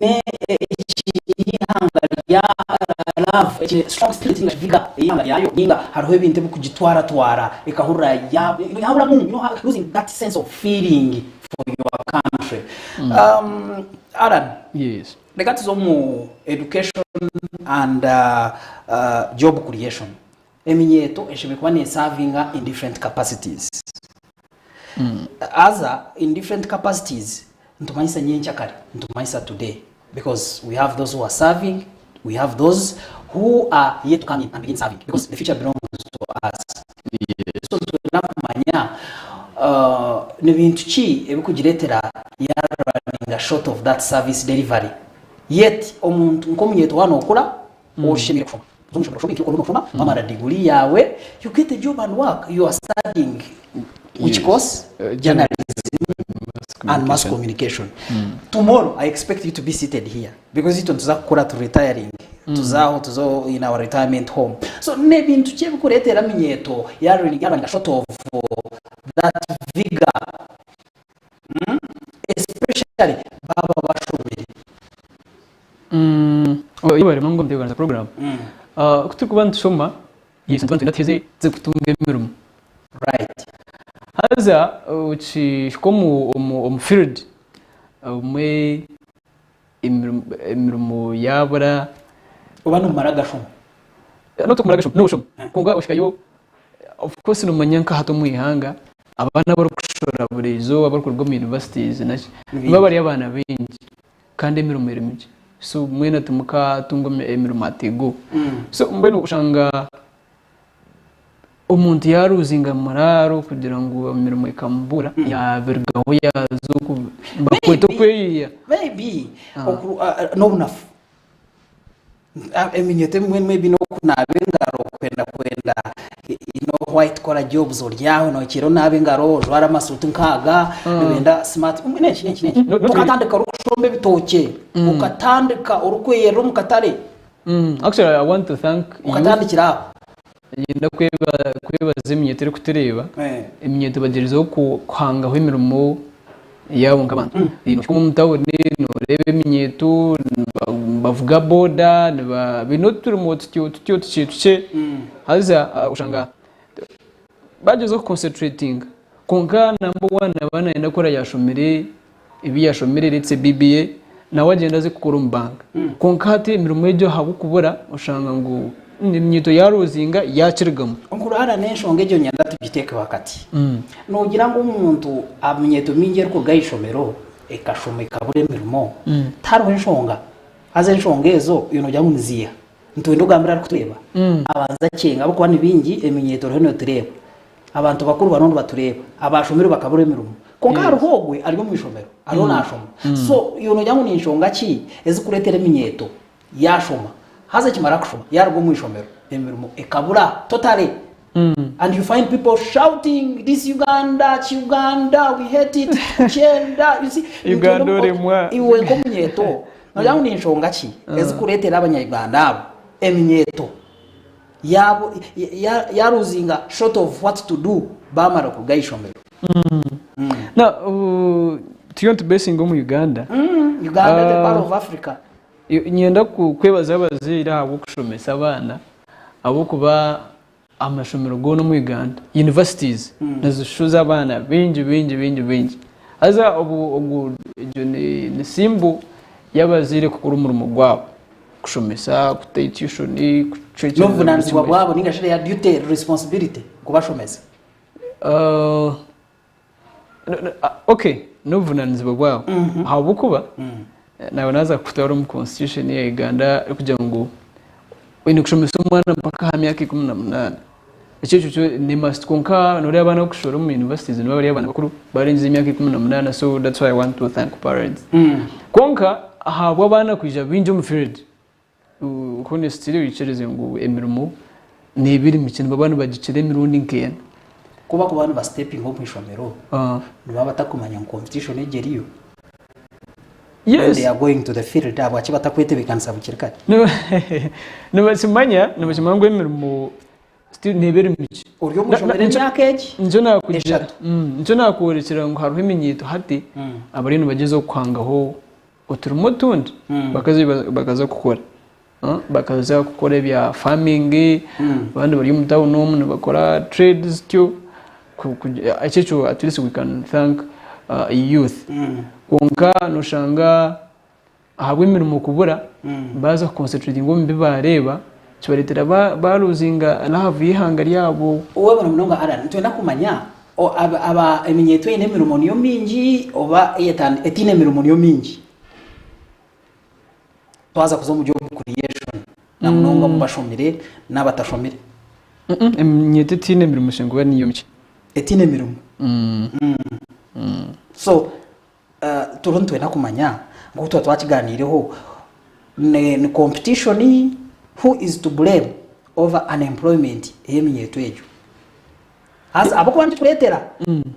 ne yeihanga rya love strong spirit viga yeihanga ryayo ninga hariho ibintu byo kugitwara ikahura yabura mu losing that sense of feeling for your country. Alan, yes, regarding some education and job creation, Eminyeeto eshobora kuba ne serving in different capacities. As in different capacities, ntumanyisa nyenchakari, ntumanyisa today, because we have those who are serving, we have those who are yet to come in and begin serving, because the future belongs to us. Yes. So tunakumanya n'ibintu ki ebikugiretera ya running short of that service delivery. Yet omuntu nkomyeto wano okula oshimira kufuma. Zumushobora shopping yuko kufuma amara degree yawe, you get a job and work, you are studying which course journalism and mass communication. Tomorrow I expect you to be seated here because it tuza kukora to retiring tuzo in our retirement home. So maybe ntukiye bikuretera Eminyeeto yarani short of that vigor, especially baba bashobiri. Iyo mango mteganza program kutukuba ntushoma yise ntubantu nateze kutunga emirumu, right? haza uchi como field umwe emirumu yabura ubano maragasho no tukumaragasho no shoma kunga ushikayo of course no manyanka hato mu yeihanga abana bari kushora burezo abari kurwa mu universities nashi babari abana benshi kandi emirumu erimije, so mwena tumuka tungo emirumu atego. So mbeno ushanga umuntu yaruzinga mararo kugira ngo imirimo ikambura yabergaho yazo bakweto kweya maybe no enough. Eminyeeto maybe no kunabengaro kwenda white collar jobs oryaho no kiro nabengaro jwara masutu nkaga benda smart neki ukatandika rukushombe bitoke ukatandika urukwero mukatare. Actually I want to thank ukatandikira yenda kwebaza Eminyeeto kutureba Eminyeeto bagerizaho kuhangaho imirimo yabo ngabantu ko mu mutawone no rebe Eminyeeto bavuga boda bino turimo tuce haza ushanga bagezeho concentrating konka number 1 abana yenda kora yashomere ibi yashomere retse BBA nawe agenda azi gukora umbanga konka ati imirimo y'ejo habukubura ushanga ngo Eminyeeto yaruzinga yakirigamo onkurara nenshonge ejo nyanda tubiteke wakati nogira ngo umuntu Eminyeeto minge ko gayishomero ekashomeka bure mirimo taro enshonga aze enshonge ezo yuno jya muniziya ntwendo gambira kutureba abanza cenga abo kwani bingi Eminyeeto rero tureba abantu bakuru banondo batureba abashomero bakabure mirimo konka haruhogwe ari mu ishomero ariho nashoma. So yuno jya muni enshonga ki ezikuretera Eminyeeto yashoma haza kimara kushoma yarwo mu ishomero emirimo ekabura totally. And you find people shouting this Uganda, we hate it, Chenda, you see Uganda remwa iwe Eminyeeto najangu ni enshonga ki ezikuretera abanyarwanda abo Eminyeeto yabo yaruzinga short of what to do bamara kugayishomero. Now tiyonto basing mu Uganda Uganda the part of Africa nyenda kwebaza abazira abo kushomesa abana abo kuba amashomero go no mu Uganda universities nazishuza abana bingi aza ubu ni simbu yabazire kukura umurimo gwabo kushomesa kutayitution no vunanzi wabo ningashire ya duty responsibility kubashomesa. Okay, no vunanzi wabo habukuba nawe naza kutwara mu constitution ya Uganda kugira ngo wene kushomesa umwana mpaka ha myaka 18 icyo ni must konka nore abana kushora mu universities no bari abana bakuru barenze imyaka 18. So that's why I want to thank parents konka habo abana kuja binjo mu field ukone still yicereze ngo emirimo nebiri mikino babana bagicire mirundi nkena kuba ku bantu ba stepping up ishomero niba batakumanya competition egeriyo. Yes, they are going to the field abo akibatakwete bikansabukirika no basimanya no basimangwe emirimo still nebere miki uryo mushomere nyakeji njo nakurekera ngo haruho Eminyeeto hati abarino bagezo kwangaho uturimo tundi bakaza gukora bakaza gukora bya farming abandi bari mu town n'umwe bakora trades cyo icyo at least we can thank youth konka nushanga ahabwe imirimo kubura baza concentrating ngo mbe bareba kibaretera baruzinga love yeihanga ryabo uwe bana mnonga ara ntwenda kumanya aba Eminyeeto ine imirimo niyo mingi oba etine imirimo niyo mingi twaza kuzo mu job creation na mnonga mu bashomire n'abatashomire Eminyeeto etine imirimo shengo niyo miki etine imirimo so turuntu kumanya ngo twakiganireho ne competition who is to blame over unemployment Eminyeeto ejo asa abo kwandi tuletera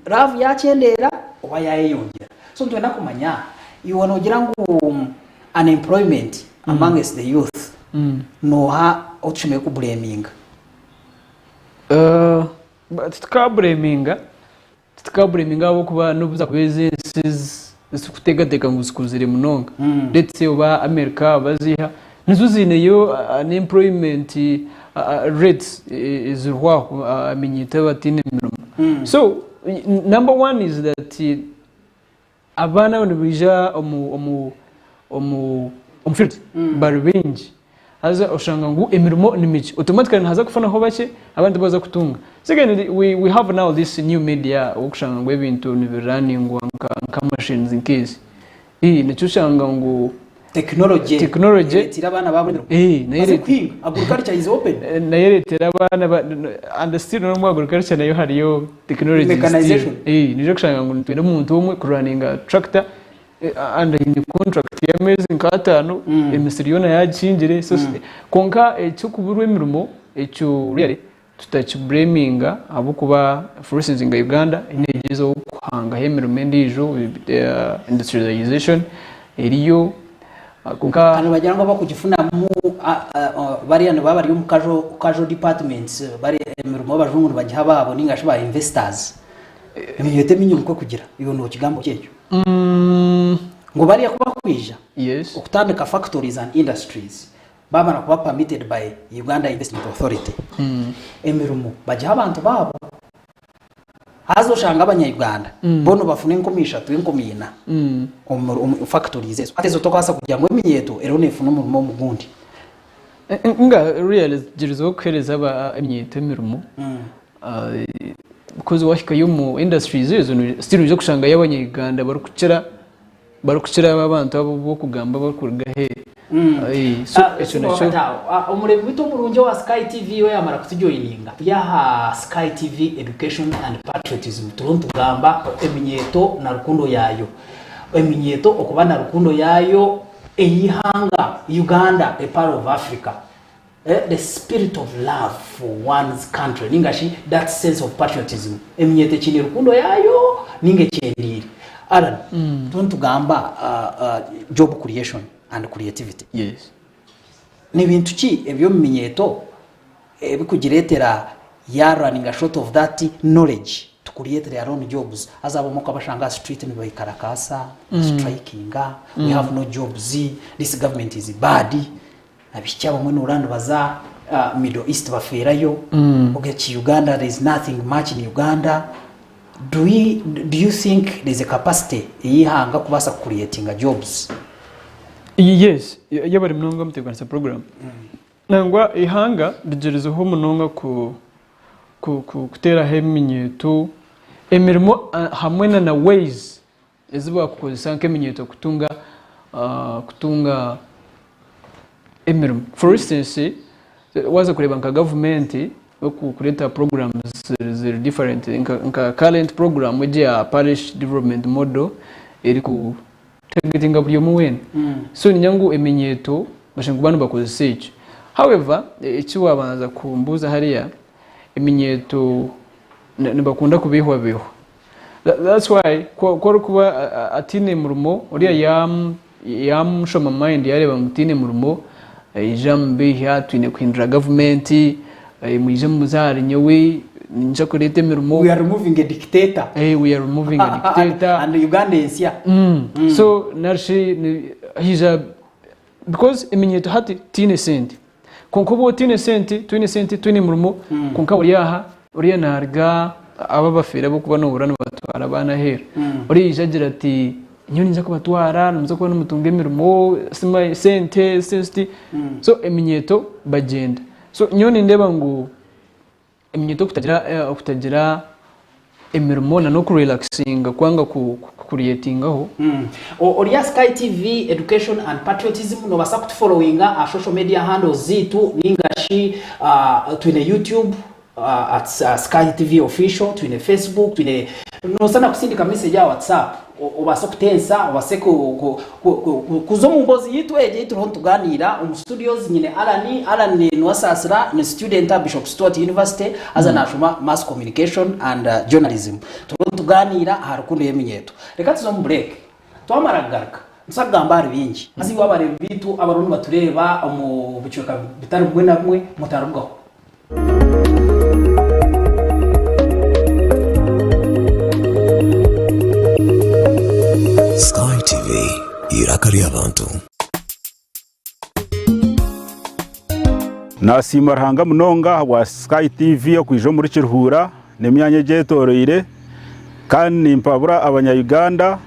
ravu yacyendera oba yayeyongera so ntwenda kumanya iwo nogira ngo unemployment amongst the youth no ha otushime ku blaming tutkabreminga abo kuba nubuza kubezenses kutegateka ngo sikuzire munonga ndetse oba America baziha nizuzineyo unemployment rates is Eminyeeto batine mirumo so number one is that abana bonibija field barbenji haza oshanga ngo emirimo nimiki automatically haza kufana ho bake abandi baza kutunga second we have now this new media okushanga ngo ebintu nibirani ngo nka machines in case nicushanga ngo technology tirabana babone nayo kwinga agriculture is open nayo tirabana understand no agriculture nayo hariyo technology mechanization nijo kushanga ngo ntwende umuntu umwe kurunninga tractor under in contract ya amazing katano emisiriyona yagingire so konka cyo kuburwa imirimo cyo really tutachibraminga abo kuba for instance in Uganda inegizo kuhanga hemirimo ndijo industrialization eriyo konka kandi bagira ngo bakugifuna mu bariya bari mu kajo departments bari emirimo bajungu bagiha babo ningashi ba investors Eminyeeto minyuko kugira iyo no kigambo cyeyo ngo bariya kuba kwija yes ukutandika factories and industries bamara kuba permitted by Uganda Investment Authority emirimo bagiha abantu babo hazo shanga abanya-Uganda bono bafune nkomisha twinkomina factories eso atezo tokasa kugira ngo Eminyeeto erone funa umurimo mugundi nga really jirizo kwereza aba Eminyeeto imirimo because washikayo mu industries ezo still byo kushanga y'abanya-Uganda barukukira abantu abo bo kugamba bakurga he so echo nacho umurebe bito murunje wa SkyTV we yamara kutujoyininga yaha SkyTV Education and Patriotism turuntu gamba Eminyeeto na rukundo yayo Eminyeeto okubana rukundo yayo yeihanga Uganda a part of Africa the spirit of love for one's country ningashi that sense of patriotism Eminyeeto chini rukundo yayo ninge chendiri Alan tuntu gamba job creation and creativity yes ni bintu ki ebyo Eminyeeto bikugiretera ya running a short of that knowledge to create their own jobs azabo moko abashanga street ni bayikarakasa striking we have no jobs this government is bad abicyabo mwe n'urando baza Middle East baferayo ogechi Uganda there is nothing much in Uganda do you think there is a capacity yeihanga kubasa creating jobs yes yabari mnonga muteganisa program nangwa yeihanga digerizo ho munonga kutera Eminyeeto emirimo hamwe na ways eziba kukozesa Eminyeeto kutunga emirimo for instance waza kureba nka government kuleta programs ziri different nka current program ya parish development model eri ku targeting buri muwene so ninyangu Eminyeeto bashangu banu bakozesa iki however icyo wabanza kumbuza hariya Eminyeeto nibakunda kubihwa that's why kwa kuba atine murumo uriya shoma mind yareba mutine murumo ijambe ya twine kwindra government muje muzari nyewe ninja kurete mirumo. We are removing a dictator. We are removing a dictator. And Ugandans, yeah. So Narshi, he's a because Eminyeeto hati tine senti. Konkubo tine senti, twine murumo. Konka uriya narga ababafira bo kuba nobura n'abatwara abana hera. Uri ijagira ati nyoni nza kubatwara nza kuba n'umutunge mirumo sima sente. So Eminyeeto bagenda. So nyoni ndeba ngo Eminyeeto kutagira emirimo na no kurelaxinga kwanga creatingaho. Oriya Sky TV Education and Patriotism no basa kutufollowinga a social media handles zitu ningashi twine YouTube at Sky TV official, twine Facebook, twine no sana kusindika message ya WhatsApp obasa kutensa obase kuzo mu mbozi yitu yitu ho tuganira studios nyine Alani no asasira ni student at Bishop Stuart University as an ashuma mass communication and journalism tuganira harukundo Eminyeeto. Reka tuzo mu break twamaragaruka nsagambara bingi azi wabare bitu abarundi batureba mu bucyuka bitari bwe namwe mutarubwaho. Sky TV irakari abantu nasimarhanga munonga wa Sky TV yo kwijo muri Kiruhura nemyanye jetoroire kandi mpabura abanya-Uganda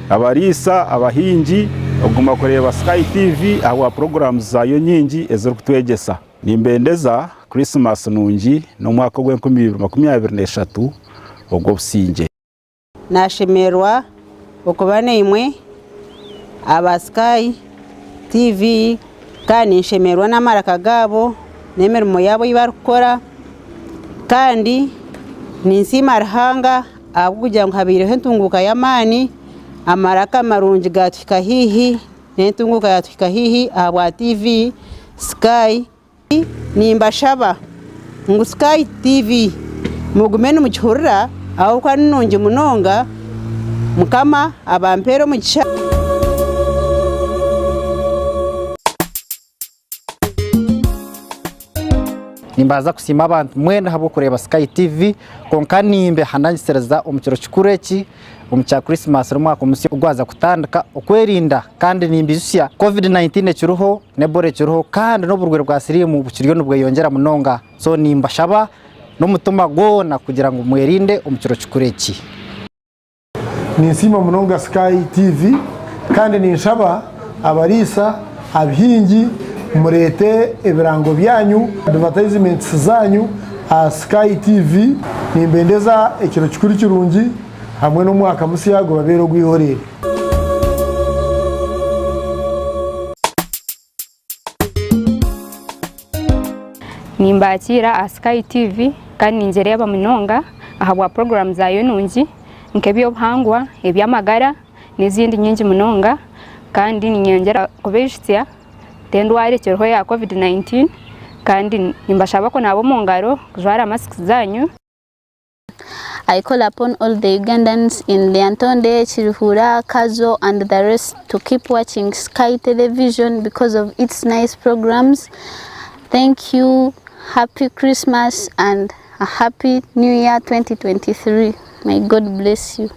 abarisa abahingi oguma kureba Sky TV aho programs zayo nyingi ezo kutwegesa nimbendeza Christmas nungi no mwaka gwe 2023 ogwo businge nashemerwa okubane imwe aba Sky TV kandi nshemerwa n'amaraka gabo nemerimo yabo yibarukora kandi ninsima ruhanga abugira ngo habireho ntunguka y'amani amaraka marungi gatwika hihi n'entunguka yatwika hihi aba TV Sky nimbashaba ngo Sky TV mugumene mu gihurira aho kwa nungi munonga mukama abampero mu gisha nimbaza kusima abantu mwene habo kureba Sky TV konka nimbe hanangisereza omukiro kikureki omukya Christmas rumwaka umusi ugwaza kutandika okwerinda kandi nimbizusya COVID-19 kiruho nebore kiruho kandi no burwere bwa sirimu bukiryo nubwo yongera munonga so nimbashaba no mutuma gona kugira ngo mwerinde omukiro kikureki ninsima munonga Sky TV kandi ninshaba abarisa abhingi murete ebirango byanyu advertisements zanyu a Sky TV nimbendeza ekiro kikuru kirungi hamwe no mwaka musiyago babero gwihorere nimbakira a Sky TV kandi ninjereba munonga ahabwa programs zayo nungi nkebyo buhangwa ebyamagara n'izindi nyingi munonga kandi ninyongera kubeshitya tendware cyoroho ya COVID-19 kandi nimbashaba ko nabo mu ngaro kujwara masks zanyu. I call upon all the Ugandans in Lyantonde, Kiruhura, Kazo and the rest to keep watching Sky Television because of its nice programs. Thank you. Happy Christmas and a happy New Year 2023. May God bless you.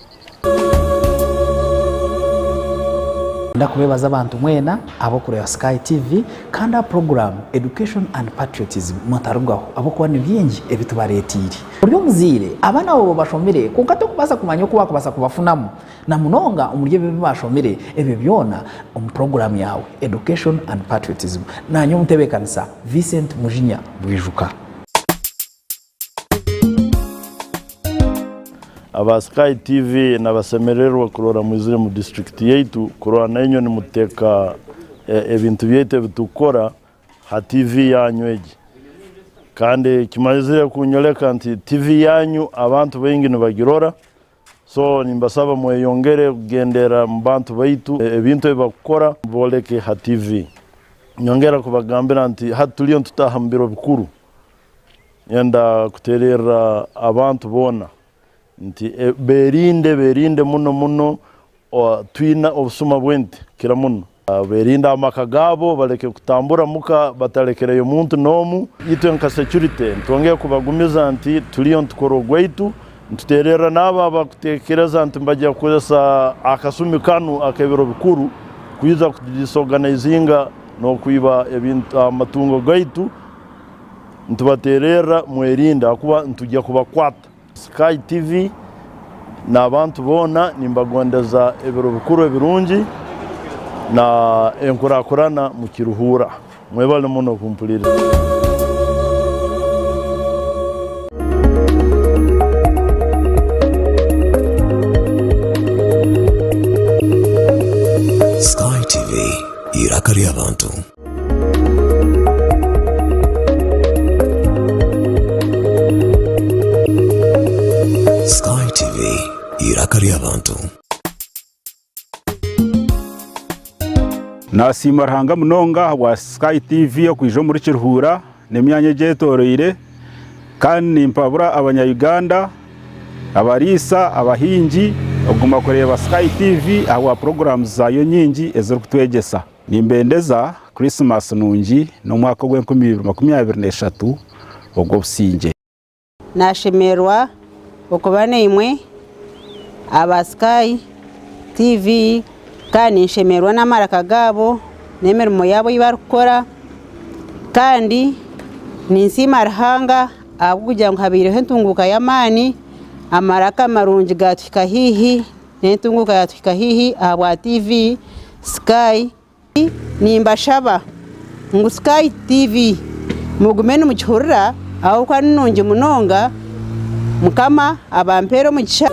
ndakubebaza abantu mwena abo kureba Sky TV kandi program Education and Patriotism mutarubwaho abo kuba ni byingi ebitubaretiri buryo muzire abana abo bashomere kunkato kubasa kumanya ko bakubasa kubafunamo na munonga umurye bebe bashomere ebe byona program yawe Education and Patriotism nanyo mutebekanisa Vincent Mujinya Bwijuka aba Sky TV nabasemererwa kurora mwizire mu district yetu kurora nanyo ni muteka ebintu byete bitukora ha TV yanyu egi kandi kimazire kunyoleka nti TV yanyu abantu bengi nibagirora so nimbasaba mweyongere kugendera mu bantu baitu ebintu ebakora boleke ha TV nyongera kubagambira nti hatuliyo tutahambiro bikuru yenda kuterera abantu bona nti berinde muno twina obusuma bwente kira muno berinda amaka gabo baleke kutambura muka batalekereyo muntu nomu itwe nka security twongeye kubagumiza nti tuliyo ntukoro gwaitu ntuterera naba bakutekereza nti mbajya kuza akasumi kanu akebero bikuru kuiza kudisorganizinga no kuiba ebintu amatungo gaitu ntubaterera mwerinda kuba ntujya kubakwata Sky TV n'abantu bona nimbagondeza ebero bikuru ebirungi na enkurakurana mu kiruhura mwebale muno kumpulira Sky TV irakari abantu. Sky TV irakari abantu. Nasima ruhanga munonga wa Sky TV yo kwijo muri Kiruhura n'Eminyeeto kandi nimpabura abanya-Uganda abarisa abahingi oguma kureba Sky TV aho programs zayo nyingi ezo kutwegesa nimbendeza Christmas nungi no mwaka gwe 2023 ogwo businge nashemerwa okubana imwe aba Sky TV kandi nshemerwa n'amaraka gabo n'emirimo yabo yibarukora kandi ninsima ruhanga abugira ngo habireho ntunguka y'amani amaraka marungi gatwika hihi n'entunguka yatwika hihi abwa TV Sky nimbashaba ngo Sky TV mugume no mukihurira aho kwa nungi munonga mukama abampero mugisha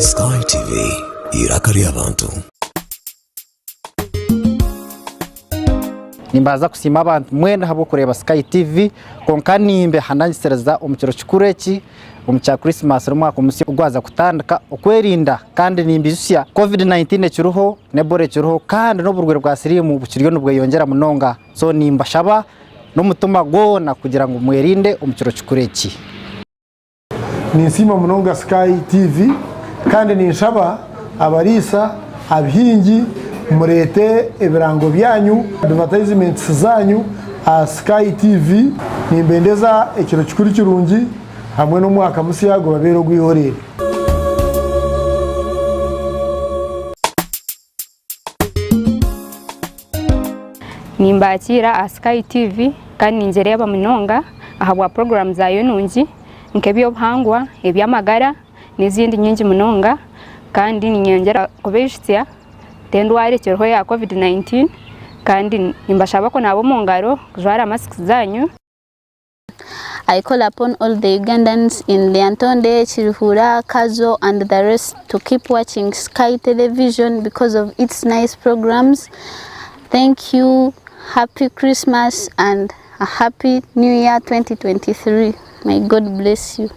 Sky TV irakari abantu. nimbaza kusima abantu mwene habo kureba Sky TV konka nimbe hanangisereza omukiro kikureki omukya Christmas rumwaka umusi ugwaza kutandika okwerinda kandi nimbizusya COVID-19 kiruho nebore kiruho kandi no burwere bwa sirimu bukiryo nubwo yongera munonga so nimbashaba no mutuma gona kugira ngo mwerinde omukiro kikureki ninsima munonga Sky TV kandi ninshaba abarisa abihingi murete ebirango byanyu advertisements zanyu a Sky TV nimbendeza ekiro kikuru kirungi hamwe no mwaka musiyago babero gwihorere nimbakira a Sky TV kandi ninjereba munonga ahabwa program zayo nungi nkebyo buhangwa ebyamagara n'izindi nyingi munonga kandi ninyongera kubeshitya tendware kirho ya COVID-19 kandi nimbashaba ko nabo mungaro kujwara masks zanyu. I call upon all the Ugandans in Lyantonde, Chiruhura, Kazo and the rest to keep watching Sky Television because of its nice programs. Thank you, happy Christmas and a happy New Year 2023. May God bless you.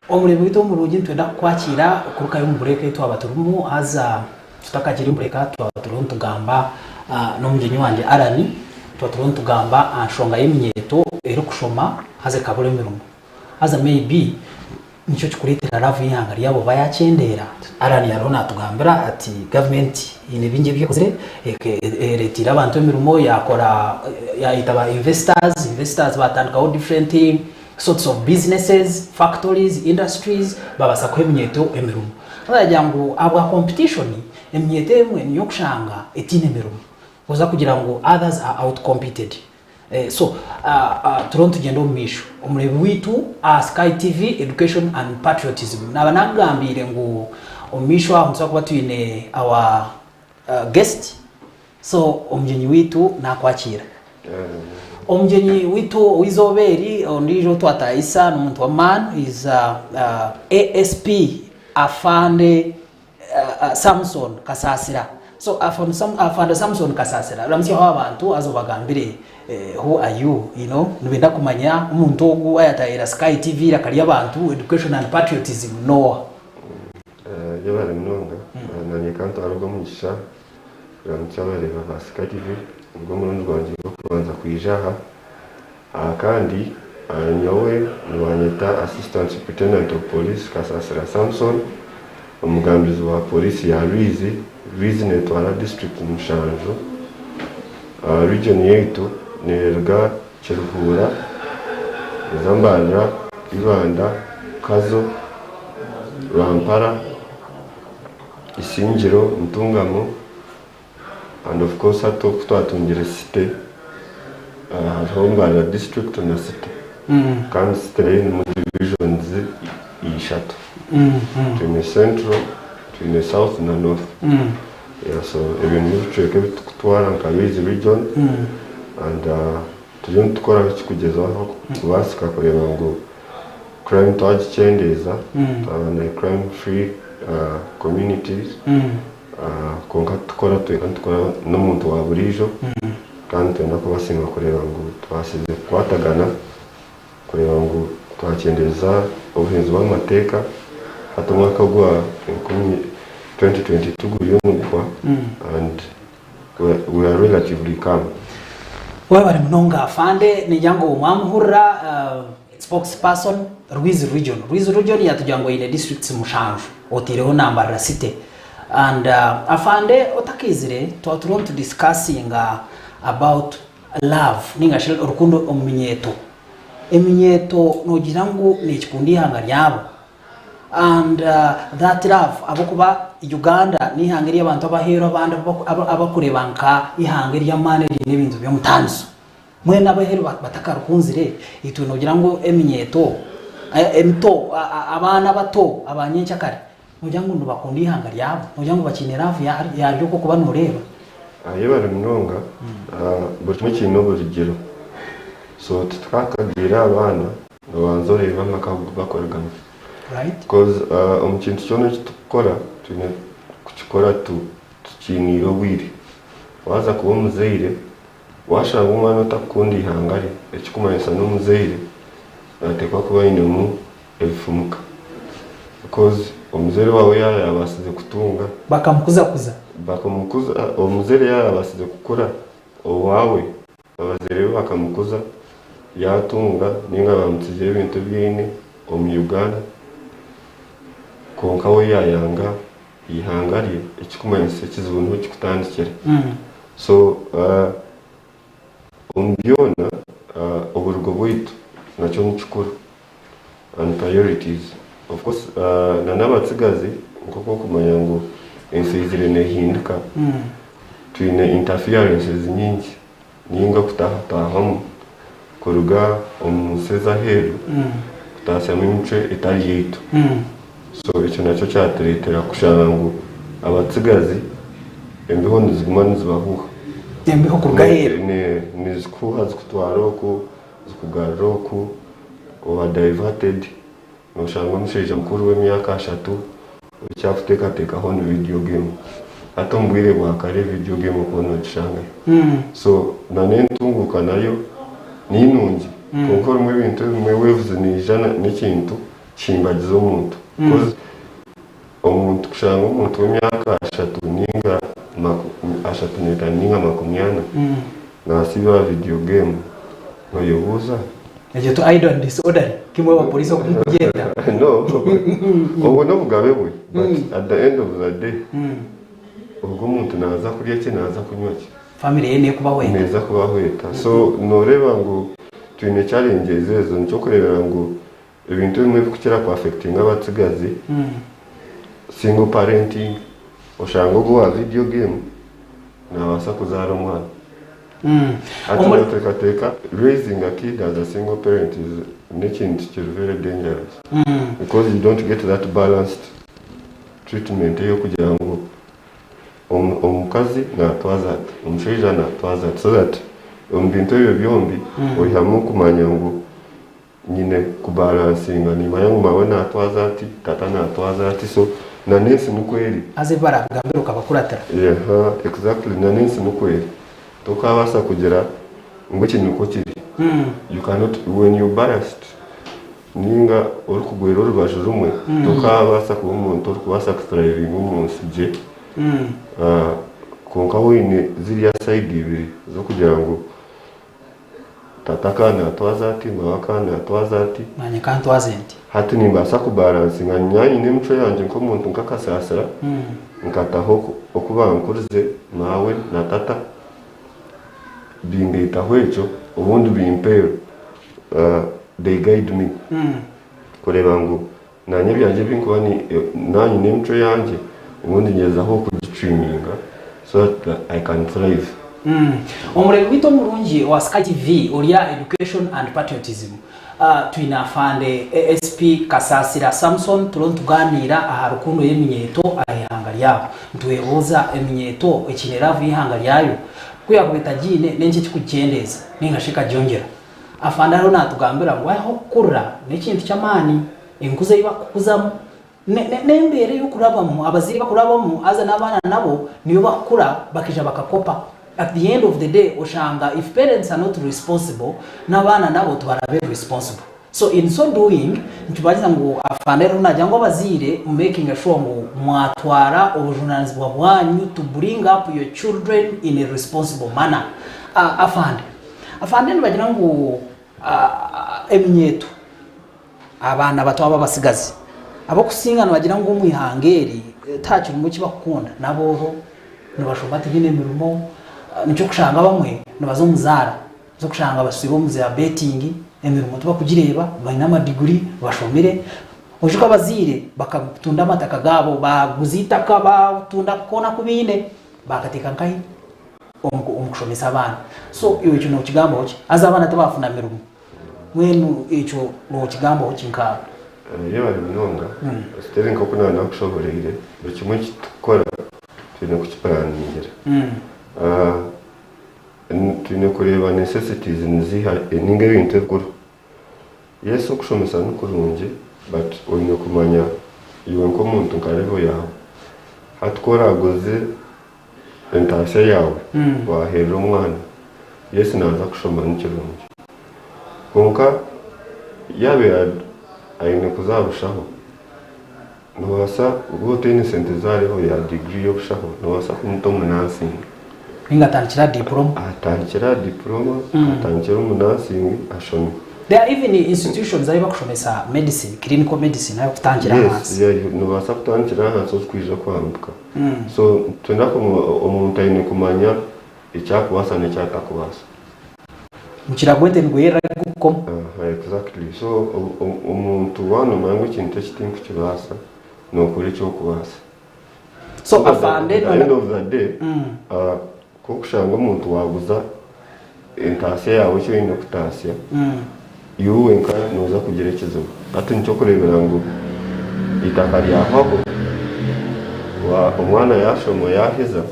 Omurebe wito murungi twenda kwakira kuruka y'umbureke twabaturumu haza tutakakiri umbureka twabaturumu tugamba no mugenyi wanje Arani twabaturumu tugamba anshonga Eminyeeto ero kushoma haze kabule mirumo haza maybe nicho kikuretera ravu yeihanga ryabo bayacendera Arani yarona tugambira ati government ine binge byekozere retira abantu mirumo yakora yaitaba investors batandikaho different sorts of businesses, factories, industries, babasa ko Eminyeeto emirumo. Bagira ngo abwa competition Eminyeeto emwe niyo kushanga etine emirumo. Koza kugira ngo others are out competed. Toronto gendo misho. Omurebe witu Sky TV Education and Patriotism. Nabanagambire ngo omisho aho nsako batwine our guest. So omjenyi witu nakwakira. Omjenyi witu wizoberi ondijo twataisa n'umuntu wa man is ASP afande Samson Kasasira. So afande Samson Kasasira ramsi ho abantu azobagambire who are you, you know, nubenda kumanya umuntu ogu ayataira Sky TV rakali abantu Education and Patriotism no yabara mnonga nanye kandi arubwo mugisha kuramutsa abareba ba SkyTv ubwo murundi rwanjye rwo kubanza kwijaha kandi nyowe niwanyita Assistant Superintendent of Police Kasasira Samson umugambizi wa polisi ya Rwizi netwara district Mushanju region yetu nerga Kiruhura Zambara Ibanda Kazo Rampara Isingiro Ntungamo and of course hato twatungire city Zambara district na city kandi city mu divisions ishatu tune central tune south na north yeah, so even if tuweke bitutwara nkabizi region and tujye tukora kikugezaho kubasika kureba ngo crime twagicendeza na crime free communities konka tukora n'umuntu wa burijo kandi twenda kubasinga kureba ngo twasize kwatagana kureba ngo twakendeza ubuhinzi bw'amateka hata mwaka gwa 2022 guyumukwa and we are relatively calm. Wewe bari munonga afande ni jango mwamuhura spokesperson Rwizi region yatujango ile district Mushanju otireho nambara city and afande otakizire to discussing about love ninga shel rukundo Eminyeeto nogira ngo ni kikundi hanga ryabo and that love abokuba Uganda ni hangeri abantu abahero abandi abakurebanka ihangeri y'amane n'ibintu byo mutanzo mwe n'abahero batakarukunzire itu nogira ngo Eminyeeto emto abana bato abanyencyakare nogira ngo bakundi ihanga ryabo nogira ngo bakine love yaryo ko kuba nureba ayo bari munonga buri kintu burigero so tutakagira abana babanzore bakabakoragamo right because umukintu cyone tukora tukora tukiniro wiri waza kuba muzeire washanga umwana utakundi hangari ekikumayisa no muzeire atekwa kuba inemu efumuka because omuzere wawe yabasize kutunga bakamukuza omuzere yabasize gukora owawe abazere bakamukuza yatunga ninga bamutije ibintu byine Uganda konka we yayanga yihangariye ekikumayisa kizibuntu kikutandikira so umbyona oburgo bwitu nacyo nikikuru and priorities of course n'abatsigazi nkoko kumanya ngo ensizire nehinduka twine interferences nyingi ninga kutahamu kuruga omuseza heru kutasema imice itari yetu so icyo nacyo cyaturetera kushaka ngo abatsigazi embeho nizigumana zibahuha embeho kuruga heru nizikuha zikutwaroko zikugaroko oba diverted noshanga umusheja mukuru w'imyaka 3 ucyafuteka hano video game hata mbwire bwakare video game ukuntu gishanga so nanentunguka nayo ninungi kuko rumwe ibintu bimwe wevuze nijana n'ikintu kimbagiza umuntu because umuntu kushanga umuntu w'imyaka 3 ninga 3 ninga makumyana nasiba video game noyobuza ejo to idol disorder kimwe wa polisi okugenda no obo no bugabe bwe but at the end of the day ubwo umuntu naza kurya cye naza kunywa cye family yene kuba wenda neza kuba weta so noreba ngo twine challenges ezo nicyo kurebera ngo ibintu bimwe bikukira ku affecting abatsigazi single parenting oshanga go video game nabasa kuzara umwana Teka, raising a kid as a single parent is making it very dangerous because you don't get that balanced treatment yo kugira ngo omukazi na twazat omusheja na twazat so that ombintu byo byombi oyamu kumanya ngo nyine kubalansinga ni mayangu mabona twazati tata na twazati so na nesi nukweli azebara gambiro kabakuratara yeah exactly na nesi nukweli tukabasa kugira ngo kintu ko kiri you cannot when you biased ninga uri kugwera urubasho rumwe tukabasa kuba umuntu uri kubasa extracting umunsi je konka wine ziriya side ibiri zo kugira ngo tata kana atwaza ati mama kana atwaza ati manye kandi twazenti hati nimbasa kubalansinga nyanyi n'imico yanjye nko muntu nkakasasira nkataho okubankurize nawe na tata bingitaho ekyo ubundi bimpero they guide me kureba ngo nanye byanjye binkuba ni nanyi n'imico yanjye ubundi ngezaho kugitreaminga so that I can thrive. Omurego wito murungi wa SkyTv oria education and patriotism twinafande ASP Kasasira Samson tuganira aha rukundo y'Eminyeeto ayihanga ryayo ntwehoza Eminyeeto ekineravu y'ihanga ryayo kuyakubita jine nenki kikugendeza ningashika jongera afanda rero natugambira ngo aho kurra n'ikintu cy'amani inkuze iba kukuza nembere yo kurabamo abaziri bakurabamo aza n'abana nabo niyo bakura bakija bakakopa. At the end of the day oshanga if parents are not responsible n'abana nabo tubarabe responsible. So in so doing ntubaliza ngo afanda rero najya ngo bazire making sure ngo mwatwara journalism bwanyu to bring up your children in a responsible manner. Afande bagira ngo Eminyeeto abana bato abasigazi abo kusingana bagira ngo umwihangeri tacu mu kibakunda nabo nibashobati nyine mirumo nicyo kushanga bamwe nabazomuzara zo kushanga basibo muze ya betting emirumo tuba kugireba bari n'amadiguri bashomire ujuka abazire bakatunda amataka gabo baguzitaka batunda kona kubine bakatika nkai umukushomesa abana so iyo cyo no kigambo cyo azabana tabafuna mirumo mwenu ico no kigambo cyinka iyo bari binonga siteri nko kuna nakushoborere buri kimwe kitukora tino kukiparanira tino kureba necessities nziha ninge bintu kuru yesu kushomesa nukurunje but oyino kumanya iwe nko muntu nkarebo yawe hatkora goze entashya yawe wahera umwana yesu naza kushoma n'ikirunje konka yabe ayine kuzarushaho nubasa ubwo tene sentezariho ya degree yo bushaho nubasa kumuto munasing ingatangira diploma atangira umunasing ashoni. There are even institutions that bakushomesa medicine clinical medicine ayo kutangira hansi nubasa kutangira hansi kwija kwambuka so tunako umuntu ayine kumanya icyakubasa n'icyatakubasa mukiragwete ngwera gukom exactly so umuntu wano mangu kintu cy'itinku kibasa no kuri cyo kubasa so afande no end of the day ko kushanga umuntu waguza entasiya yawe cyo ino kutasiya yuwe nka noza kugerekezo ati nicyo kurebera ngo itaka ryahako wa umwana yashomo yaheza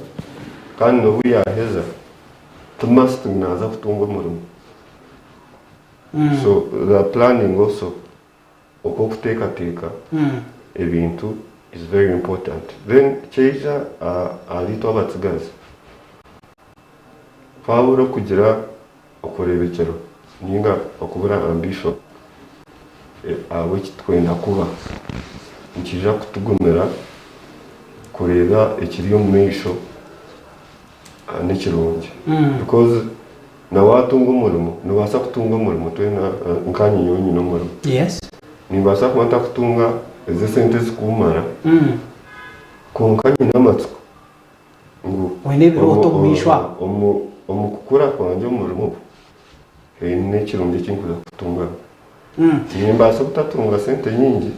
kandi no yaheza tumast naza kutunga umurimo. So the planning also uko kutekateka ebintu is very important. Then cheja alito abatsigazi faburo kugira okorebekero ninga okubura ambition awe kitwenda kuba nkija kutugumira kureba ekiriyo mumisho n'ikirungi because na watunga umurimo nubasa kutunga umurimo twena nkanyi yonyi no murimo yes nibasa kwanta kutunga eze sente zikumara konkanyi n'amatsiko ngo wene biroto mumishwa omukukura kwanje umurimo n'ikirungi kinkuza kutunga nimbasa kutatunga sente nyingi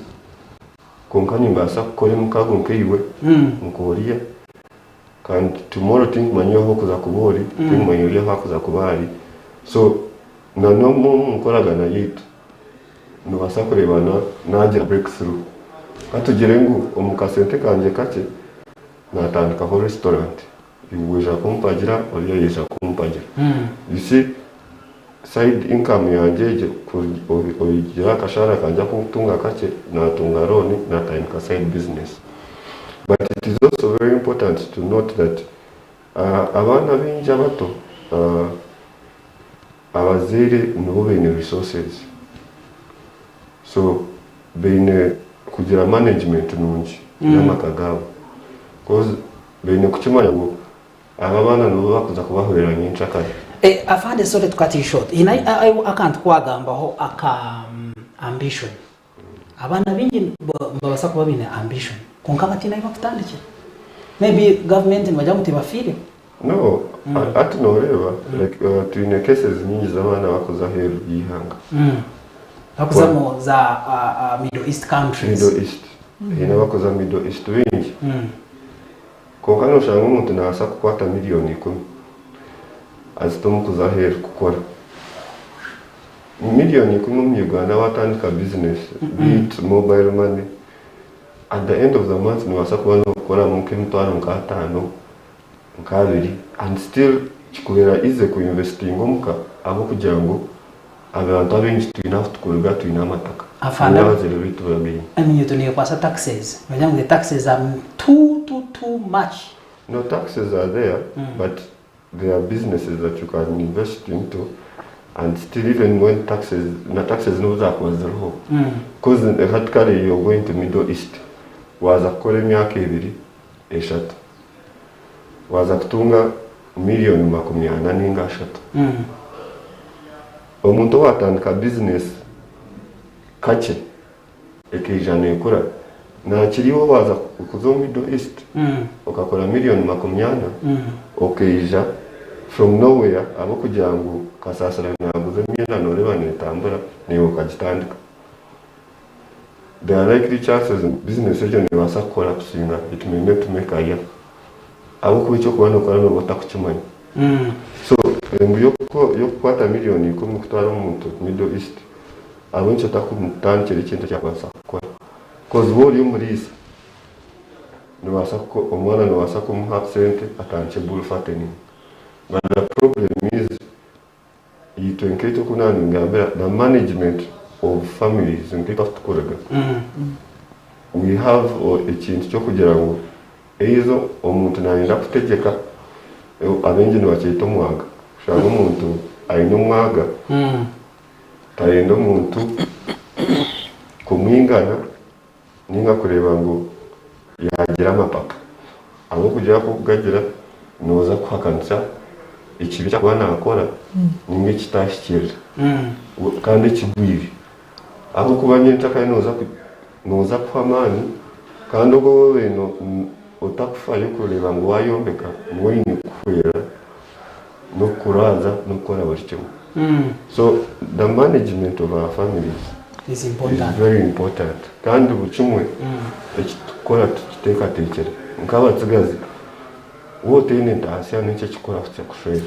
konkanyi mbasa kukora mukago nkeiwe nkoriya kandi tomorrow think manyoho kuza kubori think manyoho hakuza kubari so nano mukoraga na yitu nubasa kurebana nagira breakthrough katugire ngo omukasente kanje kake natandika ho restaurant yuweja kumpagira oliyo yeja kumpagira you see side income yanjeje kugira kashara kanja kutunga kake natunga roni natandika side business. But it is also very important to note that abana binja bato abazire nibo bene resources so bene kugira management nungi y'amakagabo because bene kukimanya ngo aba bana nabo bakuza kubahurira nyinshi akari afande sore twati short I can't kwagambaho aka ambition abana bingi babasa kuba bine ambition konka batina ibakutandike maybe government bajya mutibafire no ati no reba like twine cases nyingi z'abana bakuza hero yihanga bakuza mu za Middle East countries Middle East hina bakuza Middle East wingi konka no shanga umuntu nasa kukwata miliyoni 10 azitomu kuza hero gukora miliyoni 10 mu Uganda watandika business bit mobile money at the end of the month ni wasa kuba no gukora mu kimtwaro nkatano nkabiri and still chikubera ize ku investing omuka abo kugira ngo abantu abenshi twinaho tukurga twina amataka afana bazere bitu babi Eminyeeto ni kwasa taxes bajya ngo the taxes are too much. No, taxes are there but there are businesses that you can invest into and still even when taxes no was the whole because hatkari you're going to Middle East waza kukora imyaka 2 3 waza kutunga miliyoni 40 n'inga 3 omuntu watandika business kache ekijana ekura na kiriho waza kuzo Middle East ukakora miliyoni 40 okija from nowhere abo kugira ngo kasasara naguze myenda nore banetambura niyo ukagitandika there are likely chances business ejo ni wasa collapsing it may not make a year abo kubicho kubana no botakukimanya so yo kwata miliyoni 10 kutwara umuntu Middle East abo ncho takumutandikira ikintu cyakwasa gukora cause woli umurisa no wasa ko omwana no wasa ko mu absent atanche bull fattening. But the problem is, the management of families in we have a change to kugirango ezo omuntu naenda kutegeka abenje no bakita omwaga shanga omuntu ayina omwaga tayenda omuntu kumwingana ninga kureba ngo yagira amapapa abo kugira ko kugagira noza kuhakanisa ikibi cyakwana akora nimwe kitashikira kandi kigwiri aho kubanye ntaka noza kwamani kandi ubwo wowe no utakufayo kureba ngo wayombeka mwini kukwera no kuraza no kora baricyo so the management of our families is important. Is very important kandi bucumwe ekikora tuteka tekere nkabatsigazi wote ine ntasya n'icyo kikora cyo kushwera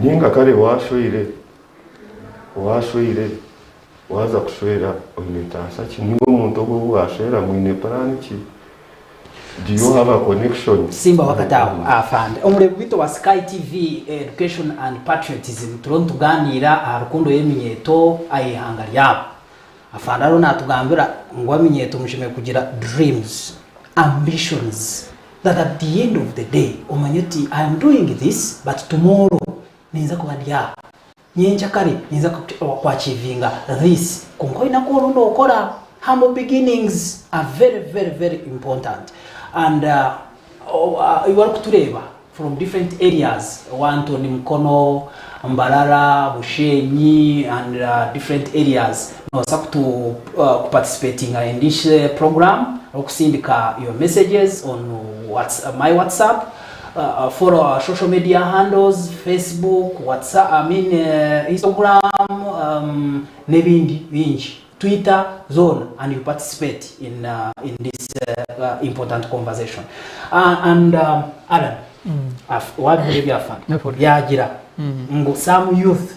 ninga kare washoire waza kushwera onetasa kingo umuntu obo washwera mwine plan ki do you have a connection simba wakataho afande omure bwito wa Sky TV Education and Patriotism tuganira rukundo Eminyeeto ayihanga ryabo afande aro natugambira ngo Eminyeeto mushime kugira dreams, ambitions, that at the end of the day umanyuti I am doing this but tomorrow niza kubandia nyenja kare niza kwa achievinga this konko inako ndo okora. Humble beginnings are very important and you work tureba from different areas wanto ni Mkono, Mbarara, Bushenyi and different areas no sakutu participating in this program okusindika your messages on my WhatsApp follow our social media handles Facebook, WhatsApp, Instagram, nebindi bingi Twitter zone and you participate in this important conversation and Alan what believe you fan yagira ngo some youth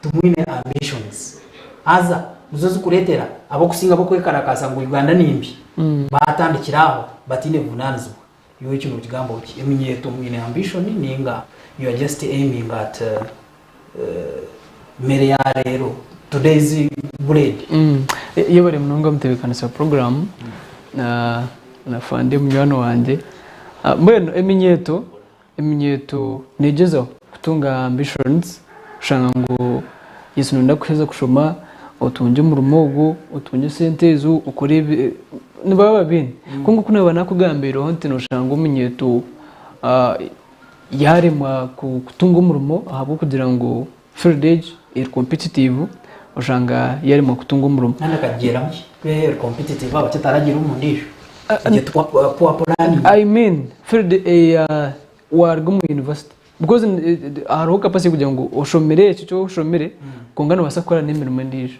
tumwine ambitions aza muzozi kuretera abo kusinga bo kwekarakasa ngo Uganda nimbi batandikiraho batine vunanzo yo ikintu kigambo ki Eminyeeto mwine ambition ninga you are just aiming at mere ya rero today's bread iyo bari munonga mutebekanisa program na fande mwana wanje mbeno Eminyeeto nejezo kutunga ambitions shanga ngo yesu nda kuheza kushoma utunje mu rumogo utunje sentezo ukore nibaba bine kungo kuna banakugambira honte noshanga Eminyeeto yaremwa kutunga umurimo ahubwo kugira ngo field age ir competitive ushanga yaremwa kutunga umurimo nana kagera mwe competitive aba kitaragira umundisho I mean field wargo mu university because hariho capacity kugira ngo ushomere cyo ushomere kongana basakora n'imirimo ndisho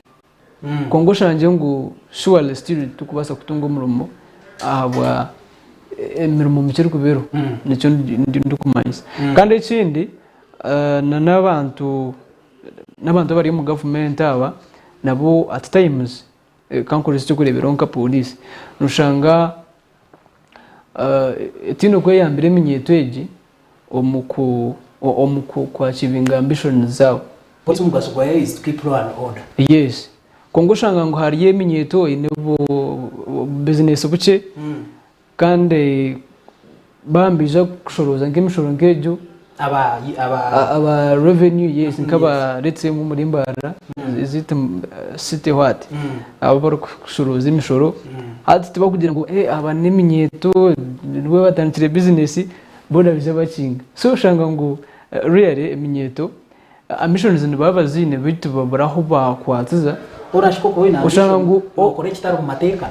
kongo shanje ngo surely still tukubasa kutunga umurimo ahabwa imirimo mikiri kubero nicyo ndukumanyisa kandi ikindi n'abantu bari mu government aba nabo at times kankorese cyo kurebera nka police nushanga etino ko yambere Eminyeeto eji omuku kwa achieving ambition zao what's umugaso kwa is to keep law and order. Yes kongo shanga ngo hari Eminyeeto inebo business buce kandi bambija kushoroza nk'imishoro nkejo aba revenue yes nkaba retse mu murimbara izite city what aba bari kushoroza imishoro hati tiba kugira ngo aba Eminyeeto niwe batandikire business boda bizabakinga so shanga ngo really Eminyeeto ambitions nibabazine bitu babaraho bakwatiza urashiko ko wina ushanga ngo ukore kitaro mu mateka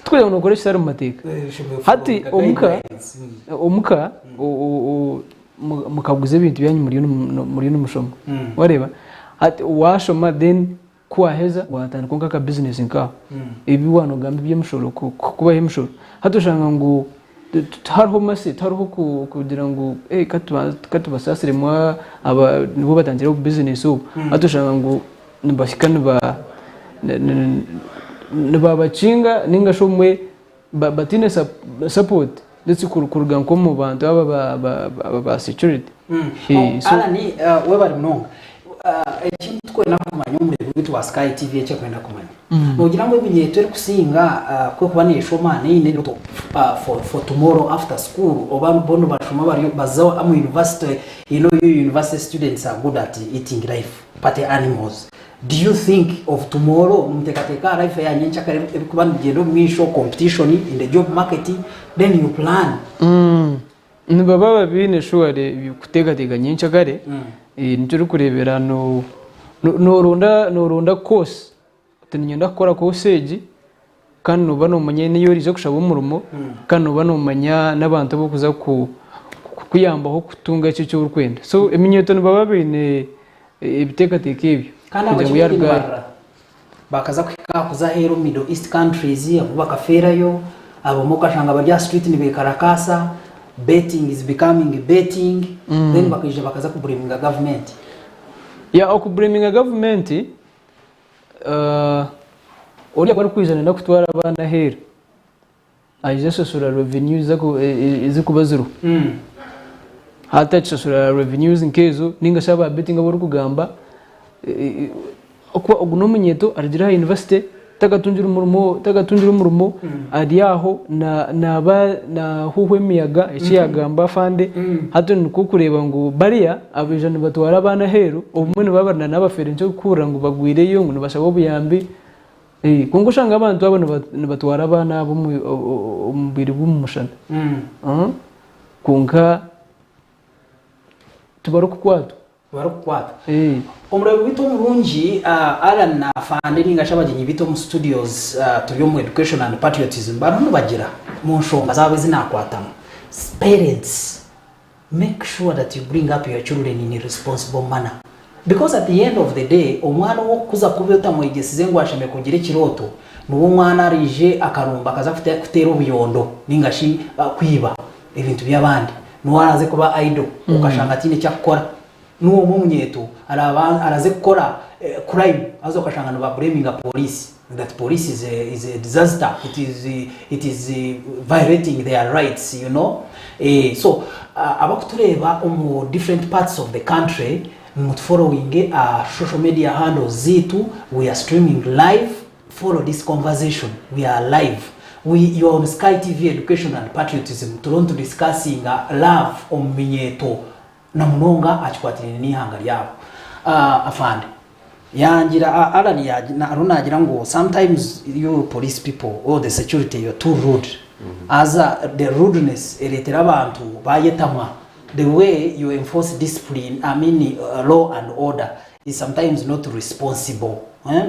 twe unokore kitaro mu mateka hati omuka mukaguze ibintu byanyu muri n'umushomo wareba hati washoma then kwaheza watana konka ka business nka ibi wanogambe by'umushoro kuba himshoro hati ushanga ngo hariho mase hariho kugira ngo katubasasire mwa aba nibo batangira business ubu hati ushanga ngo nibashikana bacinga ninga shomwe batine support ndetse kuruga nko mu bantu aba security ala ni we bari mnonga ikintu twe nakumanya muri bitu wa Sky TV cyo kwenda kumanya nogira ngo Eminyeeto eri kusinga ko kubanisha mane ine for tomorrow after school oba bono bashoma bari bazawa amu university university students are good at eating life pate animals. Do you think of tomorrow mtekateka life ya nyencha kare kubana gendo mwisho competition in the job market then you plan nibaba babine sure kutegatega nyencha kare nicyo kurebera no ronda course teninyenda gukora course kandi nuba no manye niyo rizo kushaba umurimo kandi nuba no manya nabantu bo kuza kuyambaho kutunga cyo cyo urkwenda so Eminyeeto nibaba babine ibitegateka ibyo kugira ngo bakaza kuza hero Middle East countries abubaka ferayo abomoka shanga barya street ni bekarakasa betting is becoming betting then bakije bakaza kubreminga government kubreminga government uri bari kwizana no kutwara abana hero aje sosura revenues zako izikubazuru hata sosura revenues nkezo ninga shaba betting abo rukugamba okwa oguno Eminyeeto arigira university tagatunjira umurimo ari aho na huhwe miyaga ikiyagamba fande hato nukukureba ngo bariya abijana batwara abana hero ubumwe babarana n'abafere cyo kura ngo bagwireyo ngo bashabo buyambi kungo shanga abantu abana batwara abana bo umubiri bw'umushana kunga tubarukukwatu omurebe bito murungi na fande ninga shabagenyi bito mu studios turiyo mu education and patriotism bano bagira mu nshonga zawe zinakwatamo parents make sure that you bring up your children in a responsible manner because at the end of the day omwana wo kuza kubeta mu igesize ngo asheme kugira ikiroto nuwo mwana arije akarumba akaza kutera ubuyondo ninga shi kwiba ibintu by'abandi nuwaraze kuba idol ukashanga atine cyakora nuwo Eminyeeto araze gukora crime azo kashangana ba blaming police that police is a disaster, it is violating their rights, you know. So abakutureba on different parts of the country not following social media handles zitu, we are streaming live. Follow this conversation, we are live. You are on SkyTv Education and Patriotism to discussing love on Eminyeeto na munonga achikwatini ni yeihanga ryayo. Afande yangira arani arunagira ngo sometimes you police people or the security you're too rude as the rudeness eretera abantu bayetamwa the way you enforce discipline law and order is sometimes not responsible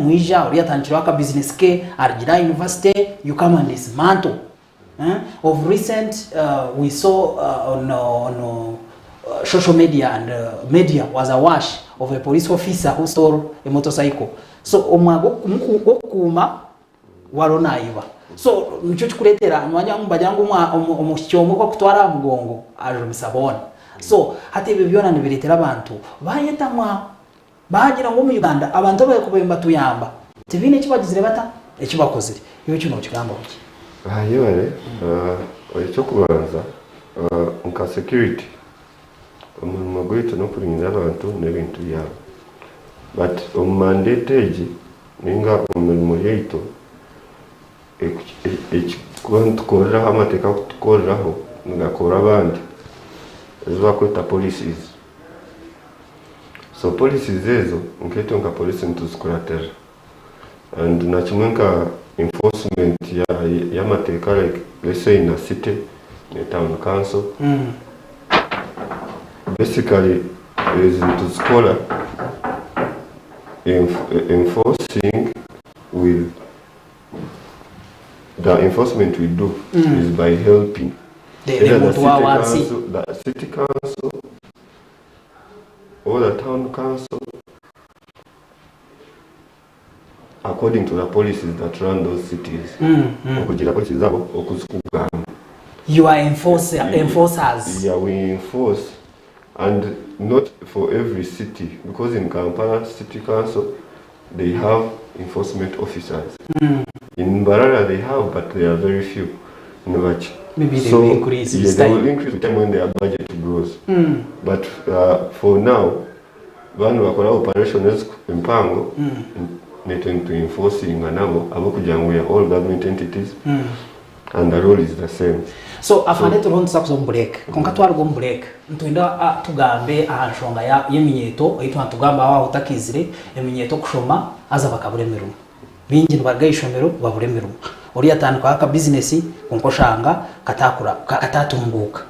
mwija uri atanchira ka business ke argira university you come and dismantle of recent we saw on social media and media was a wash of a police officer who stole a motorcycle. So omwago kuma warona iba. So nicho kikuletera mwanya mbajyangu omushyomwe ko kutwara mugongo aje misabona. So hati ibi byona nibiretera abantu bayetamwa bagira ngo mu Uganda abantu bakubemba tuyamba. Tibine kibagizire bata ekibakozire. Ibi kino kigamba uki. Hayore icyo kubanza nka security umurimo gwito no kurinda abantu n'ibintu byabo but mandate ninga umurimo yeito kukoreraho amateka kukoreraho ngakora abandi ziba kwita policies so policies ezo nketo nka police ntuzikuratera and na kimwe nka enforcement ya mateka like let's say in a city in a town council basically is into scholar enforcing with the enforcement we do is by helping the city council or the town council according to the policies that run those cities. You are enforcers. Yeah, we enforce, and not for every city, because in Kampala City Council they have enforcement officers. In Mbarara they have, but they are very few. Maybe they will increase. Yeah, they will increase with time when their budget grows. But for now, when we are operations mpango to enforcing anamo we are all government entities and the role is the same. So afande turonsa kuzombreak konka twarwo break ntwenda tugambe ahanshonga ya Eminyeeto aitwa tugamba aho utakizire Eminyeeto kushoma aza bakaburemero bingi ntwagayishomero baburemero uri atandika aka business konkoshanga katakura katatunguka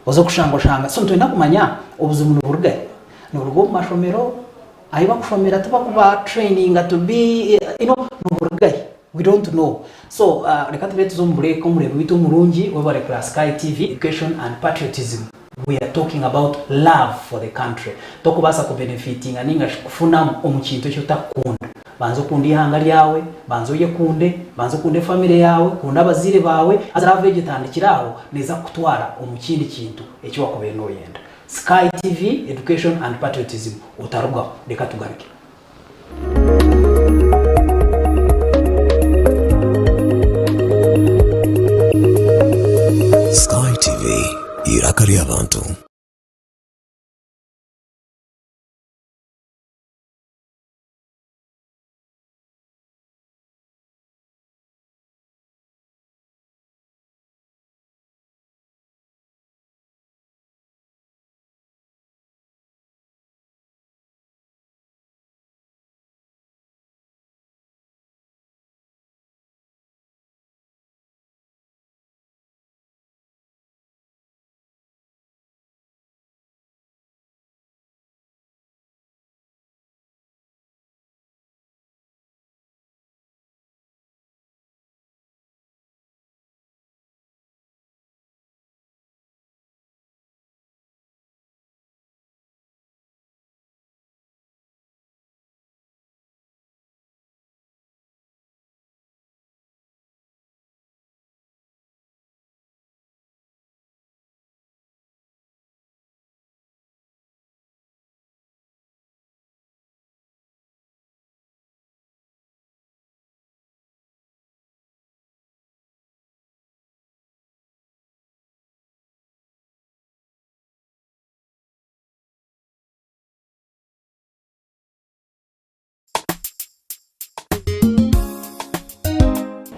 ozo kushanga so ntwenda kumanya ubuzumunu burgaye ni urugo mashomero aiba kushomera tubakuba training to be burgaye. We don't know. So, reka tube tuzombure ko murebe bitu murungi we bare kuri Sky TV Education and Patriotism. We are talking about love for the country. Tokubasa ku benefiting aninga kufuna omukinto cyo takunda. Banzo kundi ihanga ryawe, banzo yekunde, banzo kunde family yawe, kunda abazire bawe, azara vegetandikiraho neza kutwara omukindi kintu ekyo wakobeno yenda. Sky TV Education and Patriotism utaruga reka tugaruke. Sky TV irakari abantu.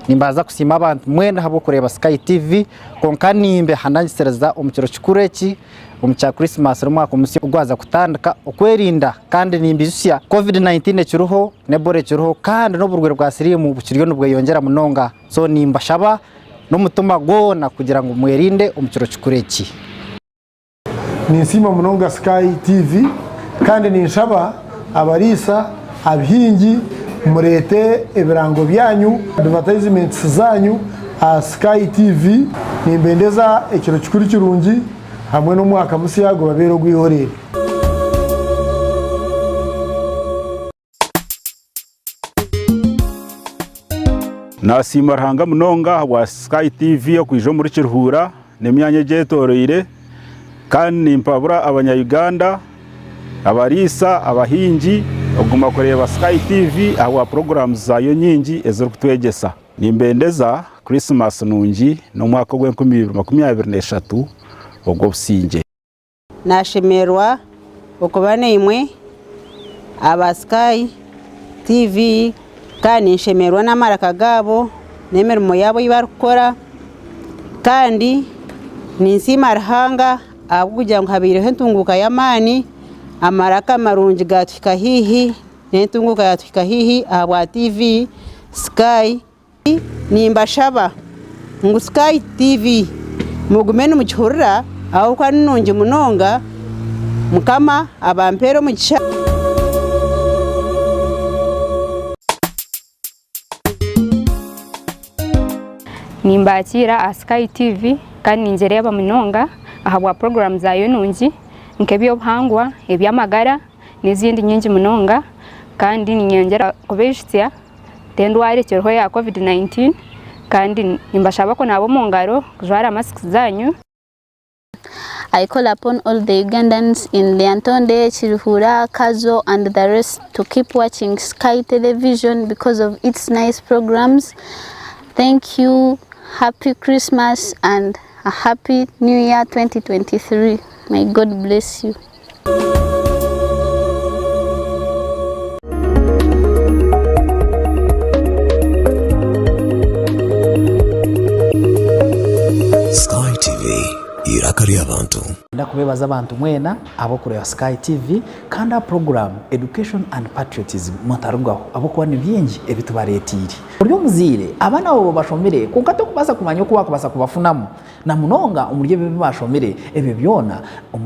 nimbaza kusima abantu mwene habo kureba SkyTv konka nimbe hanangisereza omukiro kikureki omukya Christmas rumwaka umusi ugwaza kutandika okwerinda kandi nimbizusya COVID-19 kiruho nebore kiruho kandi n'oburwere bwa sirimu bukiryo nubwo yongera munonga so nimbashaba no mutuma gona kugira ngo mwerinde omukiro kikureki ninsima munonga SkyTv kandi ninshaba abarisa abihingi murete ebirango byanyu advertisements zanyu a SkyTv nimbendeza ekiro kikuru kirungi hamwe n'umwaka musiyago babero gwihorere nasima ruhanga munonga wa SkyTv yo kwijo muri Kiruhura n'Eminyeeto kandi nimpabura abanya-Uganda abarisa abahingi oguma kureba SkyTv aho programs zayo nyingi ezo kutwegesa nimbendeza Christmas nungi no mwaka gwe 2023 ogwo businge nashemerwa okubana imwe aba SkyTv kandi nshemerwa n'amaraka gabo n'emirimo yabo yibarukora kandi ninsima ruhanga abugira ngo habireho ntunguka y'amani amaraka marungi gatwika hihi n'entunguka yatwika hihi abwa TV Sky nimbashaba ngo SkyTv mugume n'umukihurira aho kwa nungi munonga mukama abampero mugisha nimbakira a SkyTv kandi ninjereba munonga ahabwa program zayo nungi nkebyo buhangwa ebyamagara n'izindi nyingi munonga kandi ninyongera kubeshitya tendware kirho ya COVID-19 kandi nimbashaba ko nabo mungaro kujwara masks zanyu. I call upon all the Ugandans in Lyantonde, Kiruhura, Kazo and the rest to keep watching SkyTvUg because of its nice programs. Thank you. Happy Christmas and a happy New Year 2023. May God bless you. SkyTv iraka ry'abantu ndakubebaza abantu mwena abo kureba SkyTv kandi program Education and Patriotism motarugaho abo kuba ni byingi ebitubaretiri buryo muzire abana abo bashomere kunkato kubasa kumanya ko bakubasa kubafunamo na munonga umurye bebe bashomere ebe byona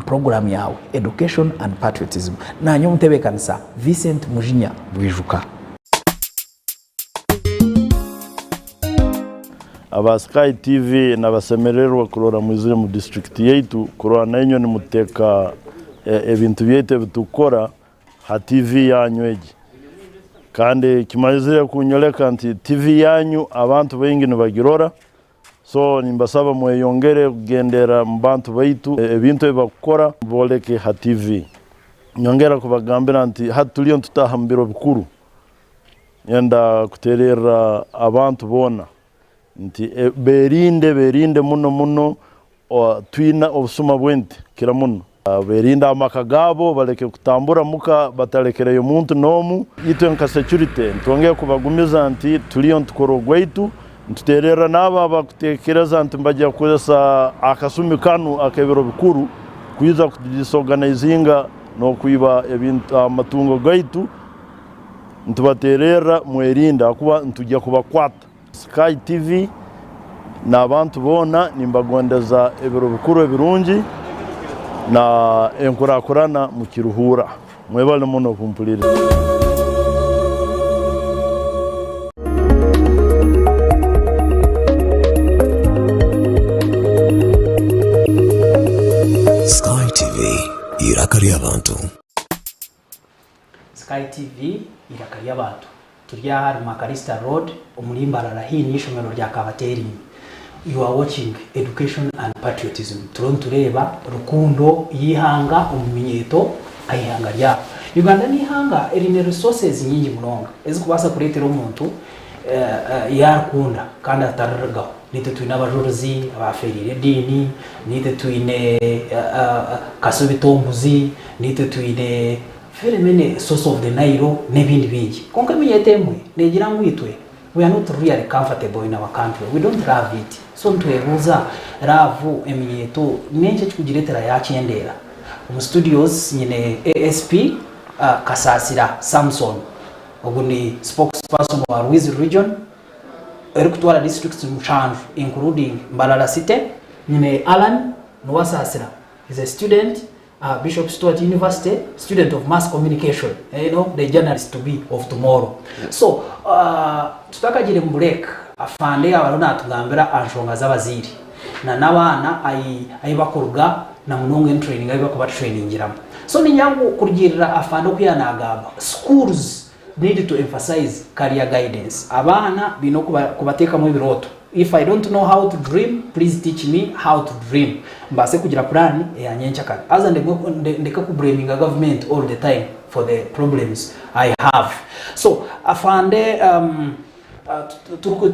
program yawe Education and Patriotism nanyo mutebekanisa Vincent Mujinya Bwijuka aba SkyTv n'abasemererwa kurora mwizire mu district yaitu kurora nayo ni muteka ebintu byete bitukora ha TV yanyu egi kandi kimazire kunyoleka nti TV yanyu abantu bengi nibagirora so nimbasaba mweyongere kugendera mu bantu baitu ebintu ebakora boleke ha TV nyongera kubagambira nti hatuliyo tutahambiro bikuru yenda kuterera abantu bona nti berinde muno twina obusuma bwente kira muno berinda amakagabo baleke kutambura muka batalekereyo muntu nomu itwe nka security ntongeye kubagumiza nti tuliyo ntukorogweitu ntuterera naba bakutekereza nti mbajya kuza akasumi kanu akebero bikuru kwiza kudisorganizinga no kuiba ebintu amatungo gaitu ntubaterera mwerinda kuba ntujya kubakwata SkyTv n'abantu bona nimbagondeza ebiro bikuru ebirungi na enkurakurana mu Kiruhura mwebale muno kumpulira SkyTv iraka ry'abantu SkyTv iraka ry'abantu turya hari Makarista Road umulimbarara hini ishomero rya Kabateri. You are watching Education and Patriotism. Tureba rukundo yeihanga Eminyeeto ayihanga ryayo. Uganda ni ihanga erine resources nyingi munonga ezikubasa kuretera umuntu yarukunda kandi ataragaho nite tuine abajorozi abaferire dini nite tuine kasubitombuzi nite tuine felemene source of the Nile n'ebindi bingi konka Eminyeeto emwe negira ngwitwe we are not really comfortable in our country. We don't love it. So ntwebuza ravu Eminyeeto nenche kikugiretera yakyendera mu studios nyine ASP Kasasira Samson oguni spokesperson wa Ruizi region eri kutwala districts muchanvu including Mbalala City nyine Alan Nwasasira is a student Bishop Stuart University, student of mass communication, you know, the journalist to be of tomorrow. So tutakagire mu break afande abarona atugambira anshonga z'abaziri na nabana ayibakorga na munongo in training ayibakuba trainingiramo. So ni nyangu kurigirira afande okuyanagamba schools need to emphasize career guidance. Abana bino kubateka mu biroto. If I don't know how to dream, please teach me how to dream. Mbase kugira plan ya nyenchakana. Aza ndeka ku blaming government all the time for the problems I have. So afande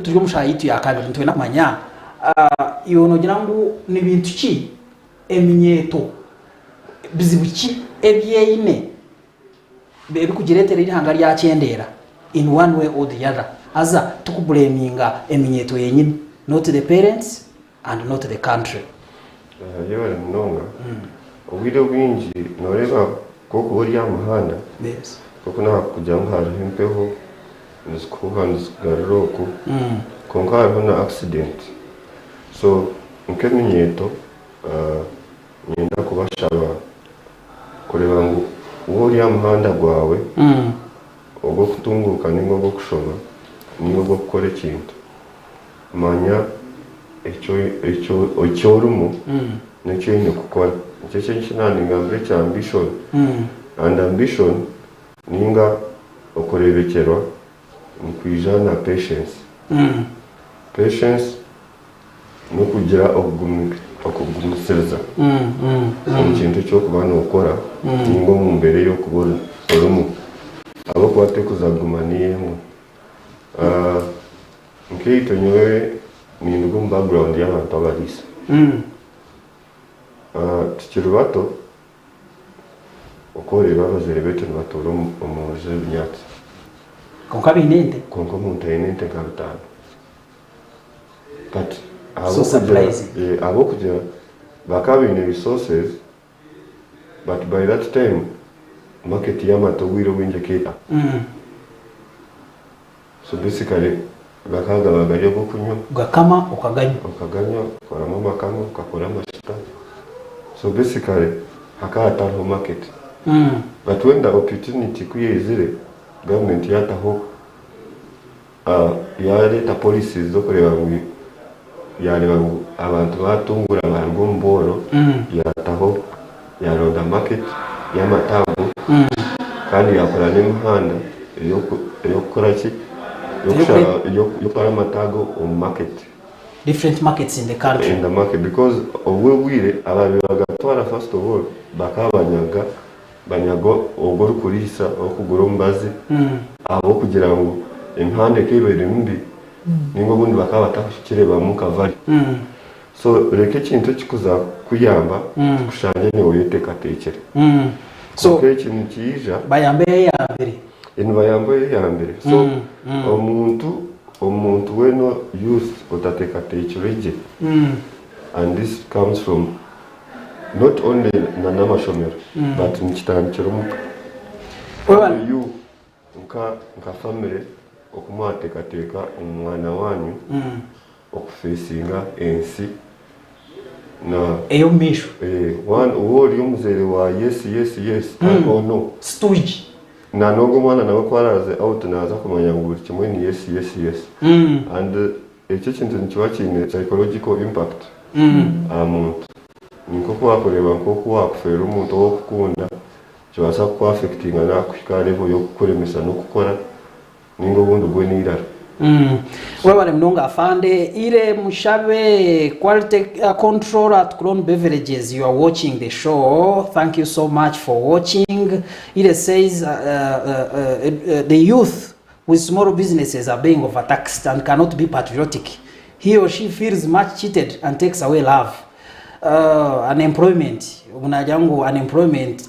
turi mushayitu ya kabiri ntwe nakumanya yono girangu ni bintu ki Eminyeeto bizibuki ebyeine bebe kugiretera ihanga rya cyendera in one way or the other. Aza tukublaminga Eminyeeto yenyine, not the parents and not the country. Yewe mnonga obwire bwingi noreba koko uri amahanda. Yes. Koko na kujya ngara hempeho nzikuhanze garoko konka hona accident. So Eminyeeto nyenda kubashaba kureba ngo uri amahanda gwawe ogo kutunguka ningo go kushoma niyo bwo gukora ikintu manya icyo urumu nicyo nyine gukora icyo cyo nangambye cya ambition and ambition ninga okurebekerwa nkwijana patience patience no kugira okugumisiriza ikintu cyo kubana ukora ningo mu mbere yo kubona urumu abo kwate kuzagumaniyemo nk'ito nyowe ni ndugu background y'abantu abarisa tukiri bato ukoreba abazere betu batoro umuze byatsi konka binende konka muntu yenente kabutano but so surprising abo kugira bakabine resources but by that time market y'amatogwiro winjeketa so basically bakaga bagariye bwo kunyo gakama ukaganya koramo makamo ukakora amashita so basically hakata ho market but when the opportunity kuyezire government yataho yareta policies zo kureba ngo yareba abantu batungura abantu mboro yataho yaronda market y'amatago kandi yakora n'imihanda yo gukora ki yo para amatago on market different markets in the country in the market because obwire ababi bagatwara first of all banyago ogoro kurisa okugura mbazi abo kugira ngo impande kebere mbi ningo bundi bakaba batashikire bamukavari so reke kintu kikuza kuyamba kushanye ne oyetekatekere so ikintu kija bayambe ya mbere so omuntu weno youth otatekatekere and this comes from not only namashomero but nchitambikira omuntu you nka family okumwatekateka omwana wanyu okufacinga ensi na eyo misho one word yomuzere wa yes or no stooge na nogo mwana nawe kwaraze out naza kumanya ngo kimwe ni yes and icyo kintu nikiba kine psychological impact amuntu niko kwakoreba nko wakufera umuntu wo kukunda kibasa ku affecting na kwika level yo kuremesa no gukora ningo bundi bwo nirara wabale mnonga afande ile mushabe quality control at Crown Beverages. You are watching the show. Thank you so much for watching. Ile says the youth with small businesses are being overtaxed and cannot be patriotic. He or she feels much cheated and takes away love. unemployment.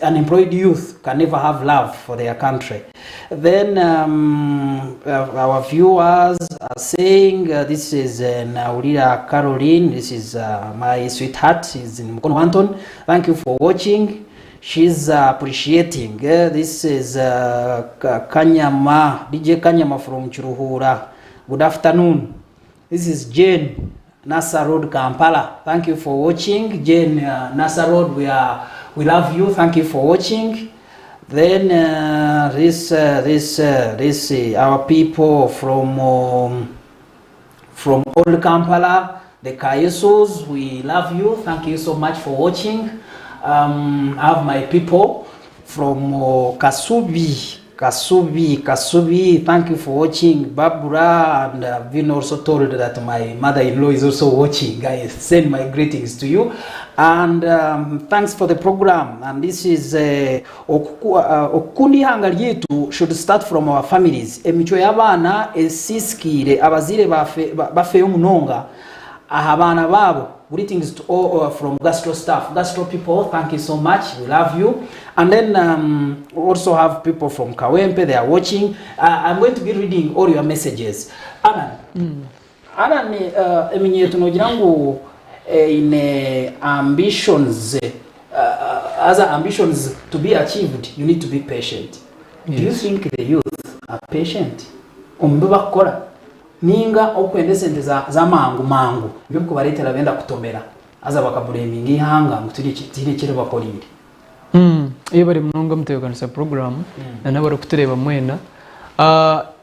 Unemployed youth can never have love for their country. Then our viewers are saying, this is Naurira Caroline, this is my sweetheart, she's in Mkono Anton. Thank you for watching. She's appreciating. This is Kanyama, DJ Kanyama from Chiruhura. Good afternoon. This is Jane, Nasa Road, Kampala. Thank you for watching. Jane, Nasa Road, we love you. Thank you for watching. Then our people from Old Kampala, the Kayesos, we love you. Thank you so much for watching. I have my people from Kasubi. Thank you for watching. Barbara, and I've been also told that my mother-in-law is also watching. I send my greetings to you, and thanks for the program. And this is yeihanga ryayo should start from our families. Emico y'abana esiskire abazire bafe y'omunonga ahabana babo. Greetings to all from Gastro staff, Gastro people. Thank you so much. We love you. And then we also have people from Kawempe. They are watching. I'm going to be reading all your messages. Anan, Eminyeeto nogirango in ambitions, other ambitions to be achieved, you need to be patient. Yes. Do you think the youth are patient? Bakora ninga okwendese za mangu byo kubaretera benda kutomera aza bakabureminga ihanga mutiri kire bakorire iyo bari munonga mutekanisa program na nabari kutureba mwena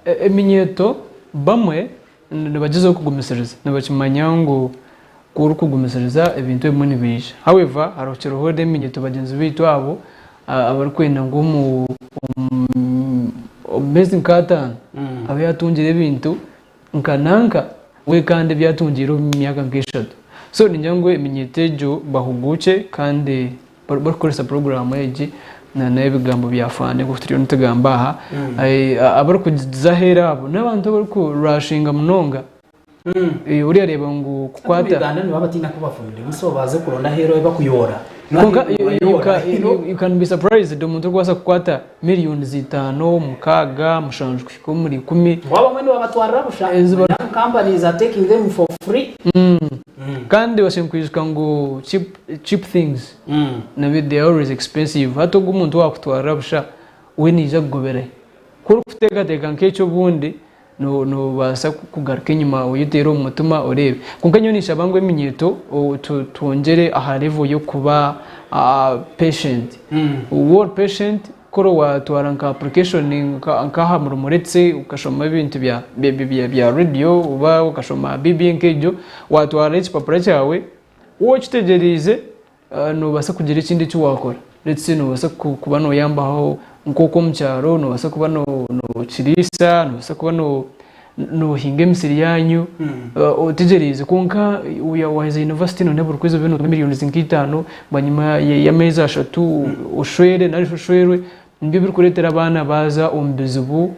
Eminyeeto bamwe nibagize kugumisiriza nabakimanya ngo kuri kugumisiriza ibintu bimwe nibije. However harokiroho Eminyeeto bagenzi bitu abo abari kwenda ngo mu amazing katan aba yatungire ibintu nkananka we kandi byatungira mu myaka nk'eshatu. So ninjangwe Eminyeeto bahuguke kandi bakoresa program yeji na ibigambo byafane ko turiyo ntegamba aha abari kuzahera abo n'abantu bari ku rushinga munonga uri areba ngo kukwata Uganda ni babatinda kubafumira muso baze kuronda hero bakuyora. You can be surprised umuntu rwasa kukwata miliyoni 5 mukaga mushanjwe ko muri 10 waba mwene wabatwara busha companies are taking them for free. Kandi washinkwishwa ngo cheap things na they are always expensive. Hato gumuntu wakutwara busha we nije gobere kuri kuteka nkecho bundi no basa kugaruka inyuma uyitero mutuma urebe kunkanyonisha bangwe Eminyeeto tuongere aha level yo kuba patient. Word patient koro watwaranka application nkaha murumuretse ukashoma ibintu bya radio uba ukashoma BBNKjo watwara iki papura cyawe wochitegereze no basa kugira ikindi cyo wakora. Let's say no basa kuba no yambaho nkoko mcyaro no basa kuba no kirisa no basa kuba no hinge misiri yanyu utegereze konka uyawaza university no nebur kwizo bintu miliyoni 5 banyuma y'amezi 3 ushwere nari ushwerwe nibyo biri kuretera abana baza ombezubu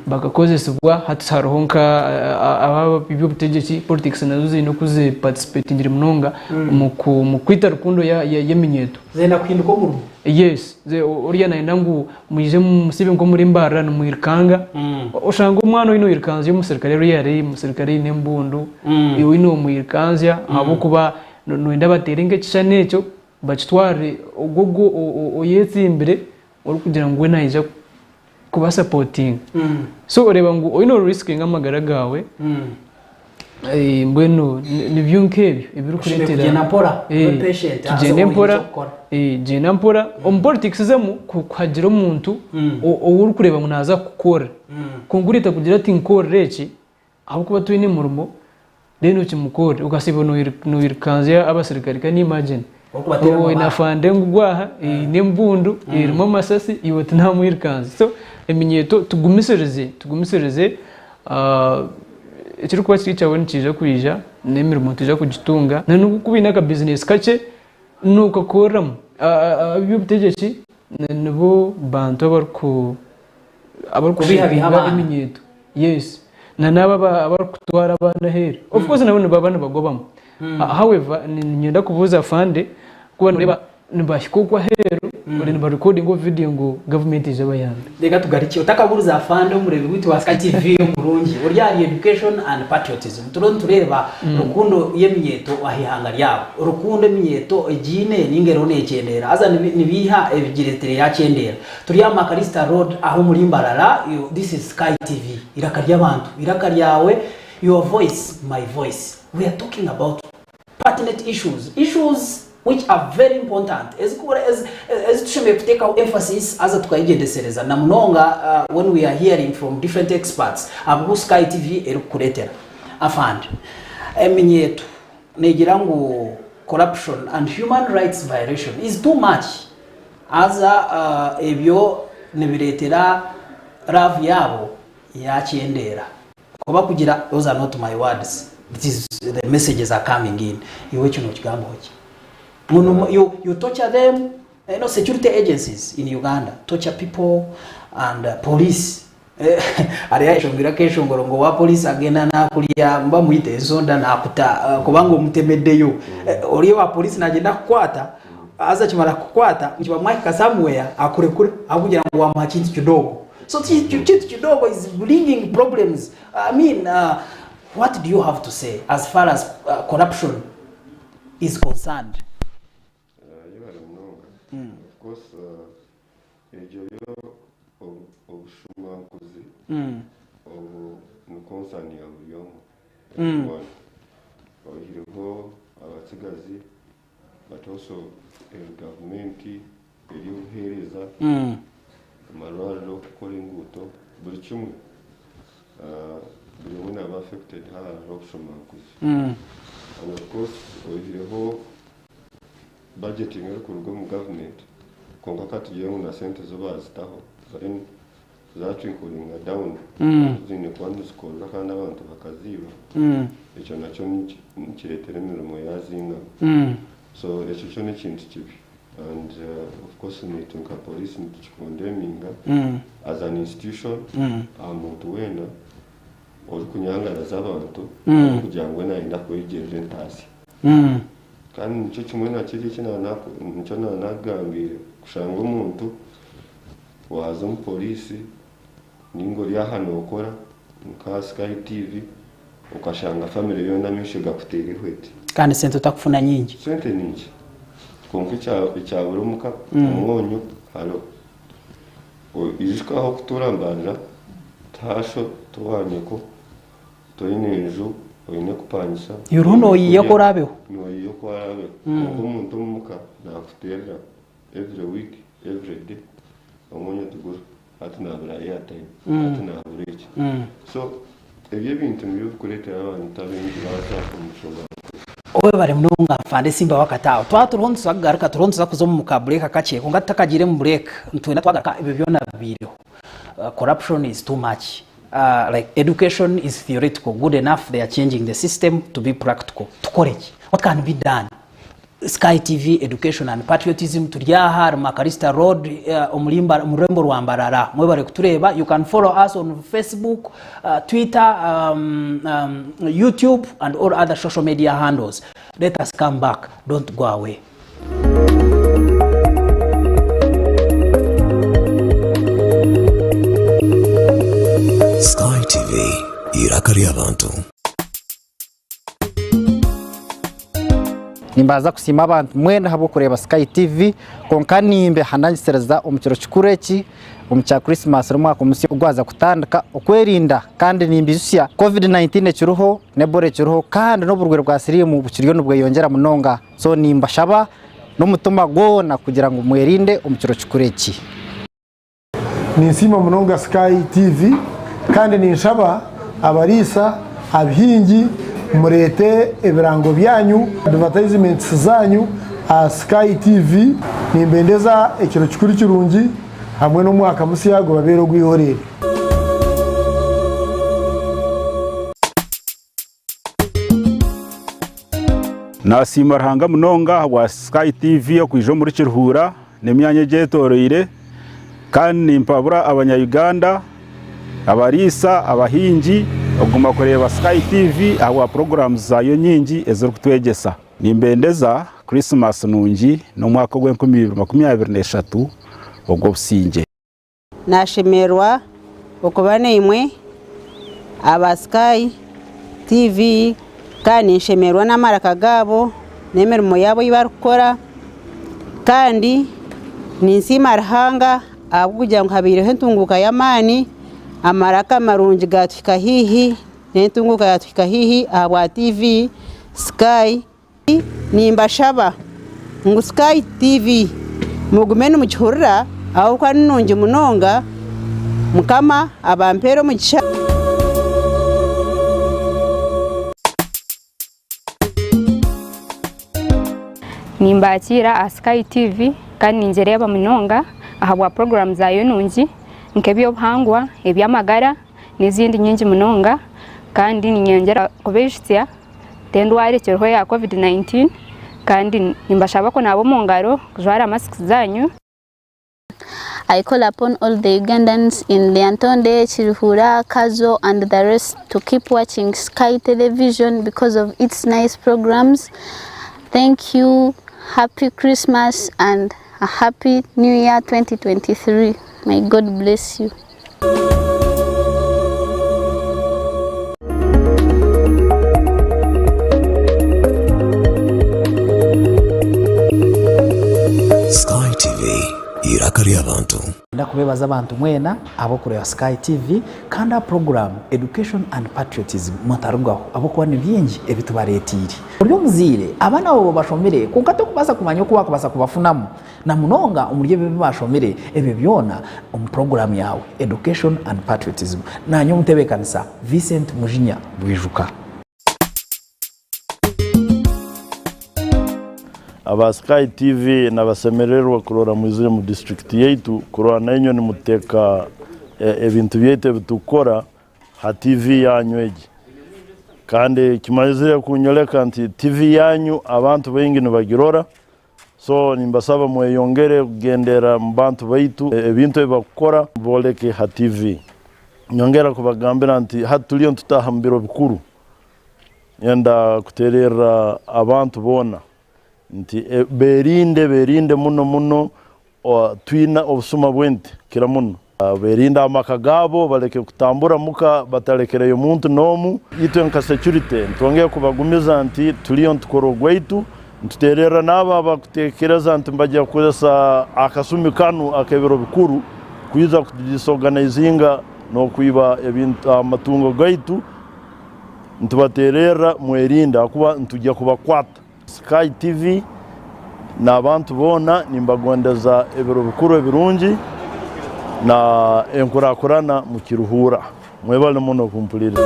bagakozesebwa hataronka aba bibyo butegeki politics nazo zino kuze participate ngire munonga mu kwita rukundo y'Eminyeeto zena kwinduko mu. Yes, uriya naenda ngo muje musibe ngo muri mbara no muirikanga ushanga umwana wino irikanze yo musirikare rero yari musirikare nembundu iwe no muirikanzya abo kuba noenda baterenge cyane cyo bacitware ugogo oyetse imbere uri kugira ngo we naija kuba supporting. So ureba ngo ino risking amagara gawe mbwenu nibyunkebyo ibiri kuretera jena mpora politics zemu kuhagira umuntu uri kureba ngo naza gukora kungurita kugira ati nkoreki aho kuba tuine murumo reno kimukore ugasiba no irikanzya abasirikari kan imagine inafande ngwaha nembundu irimo masasi iwote nta muirikanze. So Eminyeeto tugumisereze ikiri kuba cyawe nikije kwija nemirimo tuje kugitunga nanuko kubina ka business kace nuko koramo abyubutegeki nibo bantu abarku biha Eminyeeto. Yes na naba abarkutwara abana hera of course nabo bana bagobamo however nyenda kubuza fande kuba nureba nibashikogwa hero uri niba recording of video ngo government ije bayande reka tugariki utakaburuza fande umurebe witu wa SkyTV umurungi uryari education and patriotism tureba rukundo Eminyeeto yeihanga ryayo rukundo Eminyeeto ekiine ningero nekendera aza nibiha ebigiretere yakendera turi amakarista road aho muri Mbarara. This is SkyTV irakarya abantu irakaryawe your voice my voice. We are talking about pertinent issues which are very important as tusheme kuteka emphasis as tukayigendesereza na mnonga when we are hearing from different experts abu SkyTV erukuretera afande Eminyeeto negira ngo corruption and human rights violation is too much as ebyo nebiretera rav yabo yakendera kuba kugira those are not my words, it is the messages are coming in iwe kino kigambo hoki you torture them. Security agencies in Uganda torture people and police. Ariya shongira kesho ngorongo wa police agenda na kulia mba muite zonda na kuta kubango mutemeddeyo oli wa police nagenda kukwata aza kimara kukwata nkiba mwaka somewhere akurekure akugira ngo wa machinzi kidogo. So chinzi kidogo is bringing problems. I mean, what do you have to say as far as corruption is concerned? Of course, ejoyo obushumankuzi nukonsanyi yabuyomo ohiriho abasigazi but also government eriuhereza amarwariro okukora enguuto buli kimwe buli umwe naba affected hariho obushumankuzi and of course ohiriho budgeting erukuruga mu government konka katugiyeho na sente zo bazitaho then zatwinkulinga down zine kwandi zikorwa kandi abantu bakaziba icyo nacyo nikiretera emirimo yazinga so icyo cyo ni kintu kibi and of course nitunka police nikikondemminga as an institution amuntu wena uri kunyangaraza abantu kugira ngo naenda kwegerera entasi kandi nicyo kimwe nakiri nicyo nanagambire kushanga umuntu waza mu polisi ningo lyahano okora nka SkyTV ukashanga family yona mishiga kutera ihwete kandi sente utakufuna nyingi sente nyingi konka icyabura umwonyo halo izishikaho kuturambanira tasho tuwanyeko toyinenju oyine kupanyisa yuruno yiyakorabeho no yiyakorabeho umuntu umuka nakuterera every week every day omwonyo tugura ati nabura airtime ati nabura iki so ebyo bintu nibyo bikuletera abantu tabengi baza kumushobora owe bari munonga fande simba wakataho twaturonse agaruka turonse kuzo mu break akaciye kunga takagire mu break ntwena twagaruka ibyo byona bibiro corruption is too much. Like education is theoretical, good enough. They are changing the system to be practical. Tukoreji. What can be done? SkyTV, education and patriotism. Turiyaha Makarista Road, Murembo rwa Mbarara. Mwebare kutureba. You can follow us on Facebook, Twitter, YouTube, and all other social media handles. Let us come back. Don't go away. SkyTV irakari abantu nimbaza kusima abantu mwene habo kureba SkyTV konka nimbe hanangisereza omukiro kikureki omukya Christmas rumwaka umusi ugwaza kutandika okwerinda kandi nimbizusya COVID-19 kiruho nebore kiruho kandi n'oburwere bwa sirimu bukiryo nubwo yongera munonga so nimbashaba no mutuma gona kugira ngo mwerinde omukiro kikureki ninsima munonga SkyTV kandi ninshaba abarisa abihingi murete ebirango byanyu advertisements zanyu a SkyTV nimbendeza ekiro kikuru kirungi hamwe no mwaka musiyago babero gwihorere nasima rahanga munonga wa SkyTV yo kwijo muri Kiruhura n'Eminyeeto kandi nimpabura abanya Uganda abarisa abahingi oguma kureba SkyTv aho programs zayo nyingi ezero kutwegesa nimbendeza Christmas nungi no mwaka gwe 2023 ogwo businge nashemerwa okubane imwe aba SkyTv kandi nshemerwa n'amaraka gabo nemerimo yabo yibarukora kandi ninsima rihanga abukugira ngo habireho entunguka y'amani amaraka marungi gatwika hihi n'entunguka gatwika hihi aba TV Sky nimbashaba ngo SkyTv mugume n'umukihurira aho kwa nungi munonga mukama abampero mugisha nimbakira a SkyTv kandi ninjereba munonga ahabwa program zayo nungi nk'ebyobuhangwa ebyamagara n'izindi nyingi munonga kandi ninyongera kubeshitya tendware kirho ya COVID-19 kandi nimbashaba ko nabo mu ngaro kujwara masks zanyu. I call upon all the Ugandans in Lyantonde, Chirihura, Kazo and the rest to keep watching SkyTvUg because of its nice programs. Thank you. Happy Christmas and a happy New Year 2023. May God bless you. SkyTv iraka ry'abantu. Ndakubebaza abantu mwena abo kureba SkyTv kandi program Education and Patriotism mutarungaho abo kubana byingi ebitubaretiri buryo muzire abana abo bashomere kukato kubasa kumanya ko bakubasa kubafunamu na munonga umurye bebe bashomere ebe byona program yawe Education and Patriotism nanyo mutebekanisa Vincent Mujinya Bwijuka aba SkyTv n'abasemererwa kurora mwizire mu district yaitu kurora nanyo ni muteka ebintu byete bitukora ha TV yanyu egi kandi kimalizire kunyoleka nti TV yanyu abantu bengi nibagirora so nimbasaba mweyongere kugendera mu bantu baitu ebintu ebakora boleke ha TV nyongera kubagambira nti hatuliyo tutahambiro bikuru yenda kuterera abantu bona nti berinde muno twina obusuma bwente kira muno berinda amakagabo baleke kutambura muka batalekereyo muntu nomu itwe nka security ntongeye kubagumiza nti tuliyo ntukorogweitu ntuterera naba bakutekereza nti mbajya kuza akasumi kanu akebero bikuru kuiza kudisorganizinga no kuiba ebintu amatungo gaitu ntubaterera mwerinda kuba ntujya kubakwata SkyTv na abantu bona nimbagondeza ebiro bikuru ebirungi na enkurakurana mu Kiruhura mwebale muno kumpulira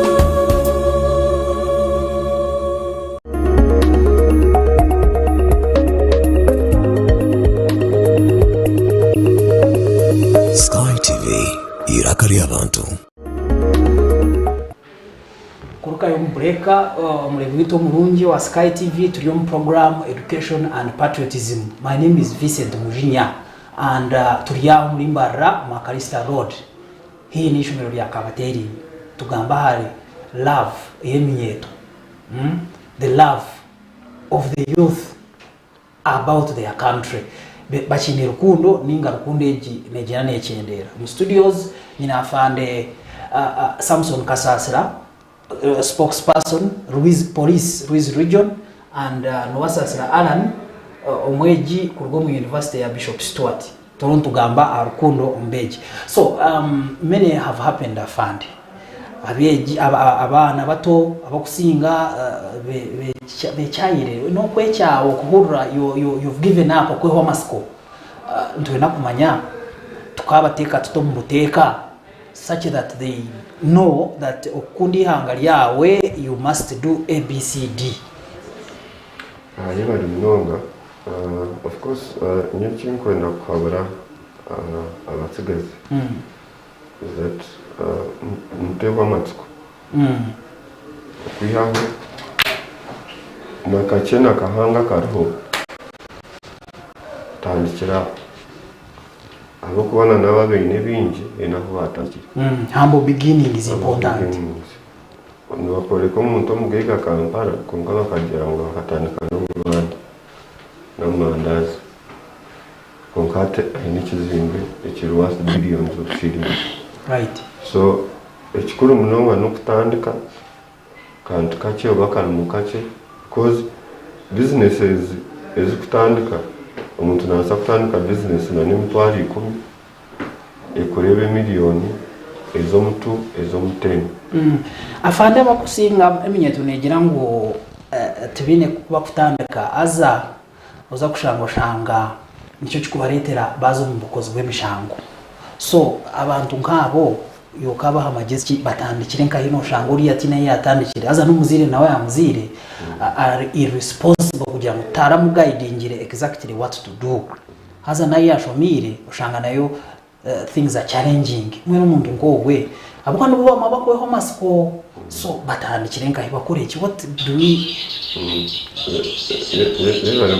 SkyTv iraka ry'abantu. kuruka yo mbreka umurego wito murungi wa SkyTv turi mu program Education and Patriotism. My name is Vincent Mujinya and turi ya muri Mbarara Makalista Road. Hii ni ishomero lya Kabateri tugamba hari love Eminyeeto. The love of the youth about their country. Bachini rukundo ninga rukundo eji nejana nechendera. Mu studios nina afande Samson Kasasira spokesperson Ruiz region and Nwasasira Alan omweji kurwo mu University ya Bishop Stuart Toronto gamba arukundo ombeji. So many have happened afande abeji abana bato abakusinga becyayire no kwecyawo kuhurura you've given up kweho masko ntwe nakumanya tukabateka tuto mu ruteka such that they know that okundi hanga lyawe you must do ABCD. Yeba rimunonga of course nyekinkwenda kwabara abatsigazi that mutego amatsiko kwihaho nakachena kahanga kariho tandikira abo kubana n'ababeine bingi enaho batakira humble beginning is important. nibakoreka omuntu omugaiga Kampala konka bakagira ngu bakatandika n'omubanda n'amandazi konka ate aine ekizimbe ekirwasi billions of shillings. Right. So ekikuru munonga n'okutandika kantu kakye oba kalimu kakye because businesses ezikutandika omuntu naasa kutandika business na n'emitwaro 10 ekureba emiliyoni ez'omutu ez'omuteni. Afande bakusinga Eminyeeto negira ngu tibine kuba kutandika aza oza kushangoshanga nicyo kikubaretera bazo mu bukozi bw'emishango. So abantu nk'abo yokabaha amagezi batandikire nkahino shango uri ati naye yatandikire aza n'umuzire nawe yamuzire are irresponsible kugira ngo taramuguidingire exactly what to do. Aza naye yashomire ushanga nayo things are challenging. Mwe n'umuntu ngowe abukana buba mabako homasiko so batandikire nkahi bakoreki what do we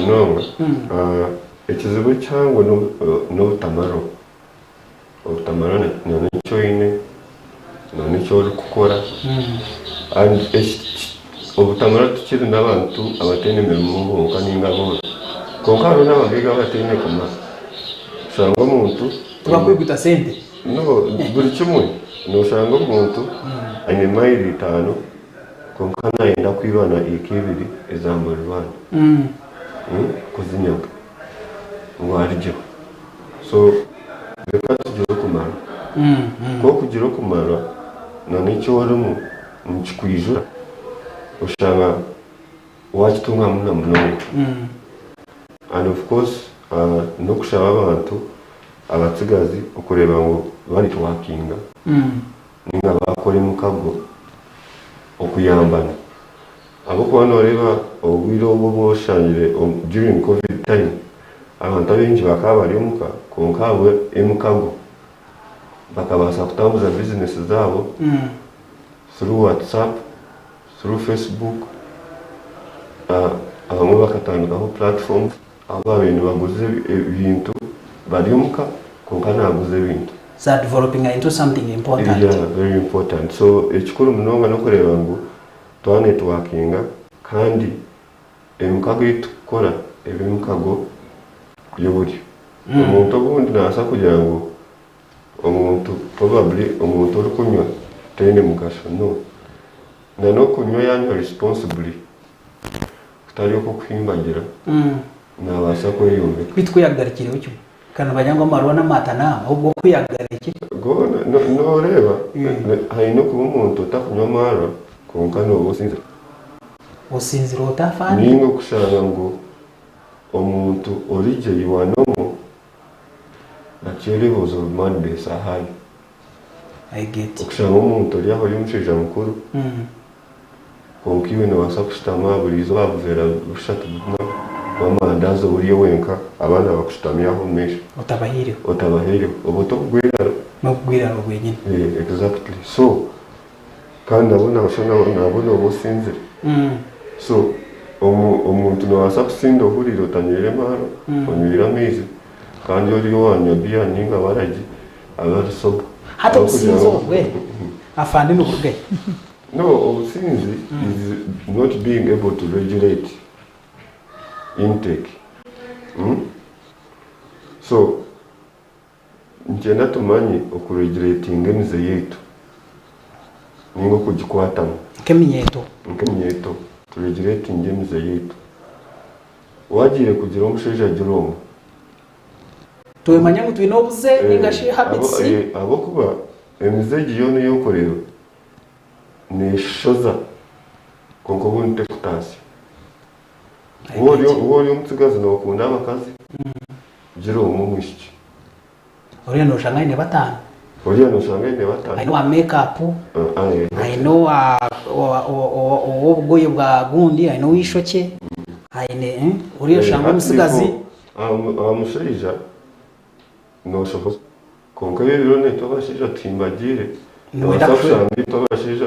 no ekizibu cyango n'obutamaro obutamaro n'icyo ine n'icyo uri gukora and obutamaro tukiri n'abantu abatene emirimo bonka ninga bose konka hariho n'abagaiga abatene kumara ushanga omuntu tubakwiguta sente no buri kimwe noshanga omuntu aine mayiro 5 konka nayenda kwibana ekibiri ezamurwana kuzinyaga ngwarije so reka tugire kumara ko kugira kumara n'icyo warimo mukikwijura ushanga wakitunga muna mnongo and of course no kushaba abantu abatsigazi ukureba ngo bari twakinga ninga bakore mukago okuyambana abo kwanoreba obwiro obo boshanyire during covid time abantu abenshi bakaba bari muka konkabwe emukago bakabasa kutambuza business zabo through WhatsApp through Facebook abamwe bakatandikaho platform abo abantu baguze ibintu bari muka konka naguze ibintu are developing into something important. Yeah, very important. So ekikuru munonga no kureba ngo twa networkinga kandi emukago itukora ebimukago yoburi omuntu obundi nasa kugira ngo omuntu probably omuntu uri kunywa tene mugasho no na no kunywa yanywa responsibly kutari uko kwimbagira nabasa ko yumve kwitwiyagarikire ucyo kana banyangwa marwa n'amata na ahubwo kwiyagarike go no reba haino kuba umuntu utakunywa mara konka no bosinze osinzira utafani ningo kushanga ngo omuntu orije yiwanomo nakiri bozo madness ahayi I get kushanga omuntu ori aho y'umusheja mukuru konka iwe nabasa kushitama burizo babuvera bushatu amandazi buriye wenka abana bakushitamiyaho mesha utabahiriwe obuto bwira no bwira rwenyine exactly so kandi abona nabona obusinzire so omuntu nabasa kusinda ohurira otanyere maro onywira amezi kandi oriyo wanywa biya ninga baragi abarisoba hata obusinzi obwe afande n'uburwayi no obusinzi is not being able to regulate intake. So njena tumanyi okuregulating emize yetu ningo kugikwatamu Eminyeeto turegulating emize yetu wagire kugira omusheja giromo twemanya ngo twine obuze ningashi habits abo kuba emize giyo niyo korero neshoza konko bunte kutasi uwo umutsigazi n'okunda abakazi gira umumwishiki oriya noshanga ine batanu I know a makeup I know obugoye bwa gundi I know ishoke aine oriya shanga umusigazi amusheja noshoboza konka rero netobashija timbagire noshanga itobashija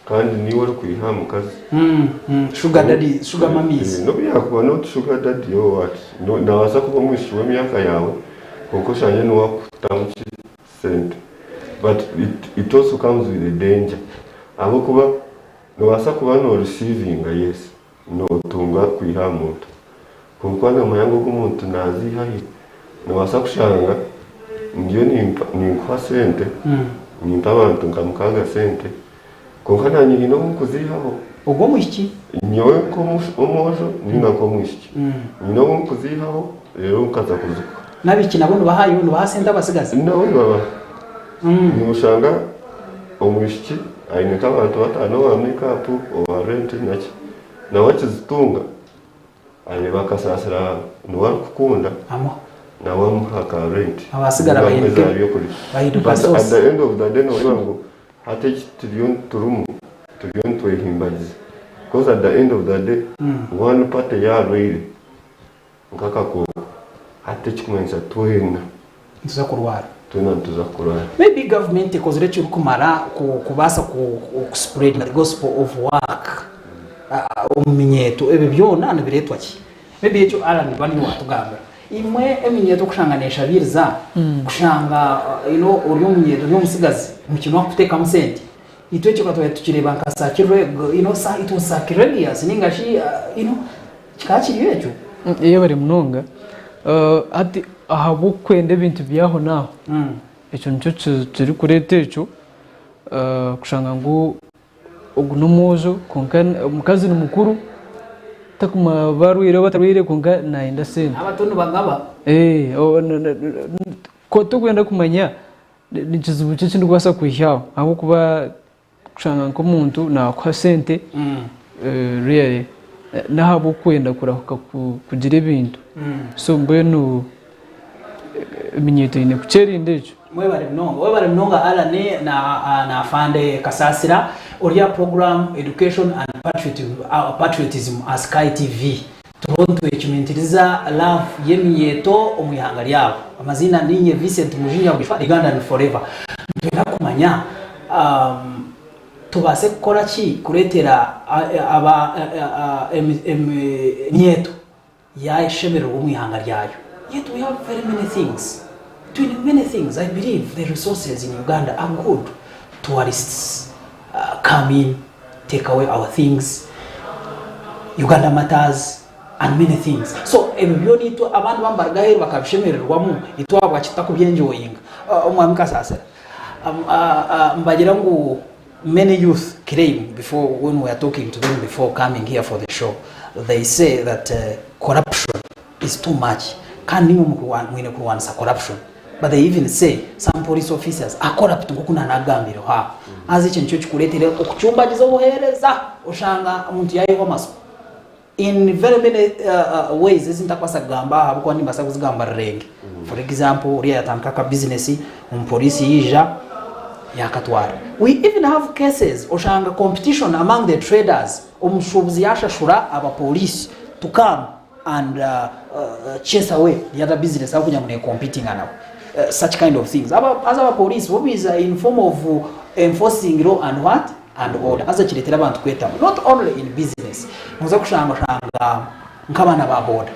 kandi niwe uri kuyiha mu kazi sugar daddy sugar mamis no byakuba not sugar daddy yo what no nawasa kuba mwishyuwe myaka yawe kuko shanye no wakutamuki sent but it also comes with a danger abo kuba nobasa kuba no receiving yes no tunga kwiha muntu kuko na mayango g'umuntu nazihaye nobasa kushanga ngiyo ni kwa sente nimpa abantu nkamukaga sente kuko nanyiri no kuzihaho ubwo mushiki nyowe ko umujo ninga ko mushiki no kuzihaho rero ukaza kuzuka nabiki nabone bahaye uno bahasenda basigaze nawe baba ni ushanga umushiki ayineka abantu batano wa makeup o rent naki na wakizitunga aye bakasasira nuwa kukunda na wamuhaka rent abasigara bahinduka at the end of the day no wangu hata trillion turumu trillion twehimbagiza because at the end of the day one party ya rwire nkaka ko hata chikumanyisa twena tuza kurwara tuzakurwara maybe government ikozere cyo kumara kubasa ku spread the gospel of work Eminyeeto ebe byona nabiretwa ki maybe echo Alan bani watugamba imwe Eminyeeto kushanganisha birza kushanga uri Eminyeeto n'umusigazi mukino kuteka musente itwe cyo katwa tukireba nkasakirwe sa itu sakirwe siningashi kikakiriye cyo iyo bari munonga ati ahabu kwende bintu byaho naho icyo nicyo kiri kurete cyo kushanga ngo uguno muzo konka mukazi n'umukuru takuma barwire batarwire konka naenda sente abatuntu bagaba ko tukwenda kumanya nikizibu cyo ndwasa kwishaho aho kuba kushanga ko muntu na kwa sente really nahabo kwenda kurahuka kugira ibintu so mbwenu Eminyeeto ine kucherinde echo mwe bari mnonga ala ne na fande kasasira oria program education and patriotism as SkyTv turonto ekimentiriza love y'Eminyeeto omuyihanga ryabo amazina ninye Vincent Mujinya bifata Uganda and forever ndenda kumanya tubase gukora ki kuretera aba Eminyeeto yashemero omuyihanga ryayo. Yet we have very many things. Doing many things. I believe the resources in Uganda are good. Tourists come in, take away our things. Uganda matters and many things. So ebyoni to abantu bambaragahe bakabishemererwamo itwabwa kitakubyenjoyinga. Umwamika sasa. Mbagira ngo many youth claim before when we are talking to them before coming here for the show, they say that corruption is too much. Kandi mwine kuwansa corruption, but they even say some police officers are corrupt ngukuna nagambiro ha azi cyo kikuletera okuchumbagiza obuhereza oshanga umuntu yayiho maso in very many ways izintakwasa gamba habwo ni basa kuzigamba renge. For example uriya yatamka business police yija yakatwara. We even have cases oshanga competition among the traders omushubuzi yashashura aba police to come and chase away the other business how kunya competing now. Such kind of things. As our police, what is in form of enforcing law and what and order. As a chiletera abantu kweta, not only in business. Muza kushanga nkabana ba border.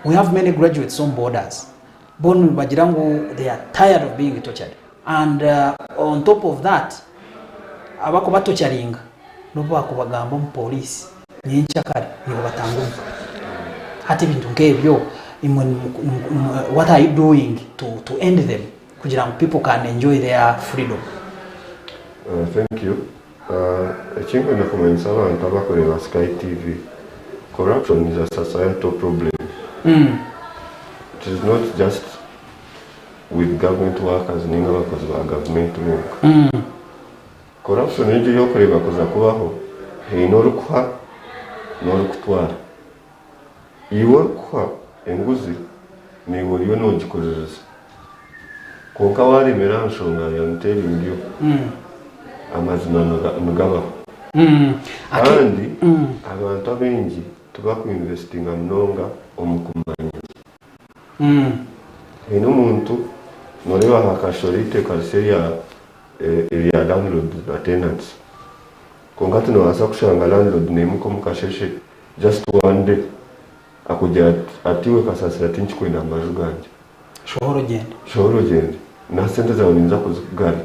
We have many graduates on borders. Bonu bagirango they are tired of being tortured, and on top of that, abako batocharinga nobo bakubagamba mu police nyenchakari nibo batanguka. Hati bintu ngebyo what are you doing to end them kugira ngo people can enjoy their freedom? Thank you. Echinga na kumanisa abantu abakorera SkyTv. Corruption is a societal problem. It is not just with government workers ninga bakozi ba government work. Corruption ije yokoreba kuza kubaho inorukuha norukutwara. Iwe kwa enguzi ni woriyo nogikorereza konka waremera nshonga ya muteri mbyo amazina nugabaho kandi abantu abengi tuba ku investinga mnonga omukumanya ino muntu noreba hakashorite karseria area landlord na tenants konka tunawasa kushanga landlord nemuko mukasheshe just one day akuja atiwe kasasira tinchi kwenda amajuganje shoro gende na sente za uninza kuzigari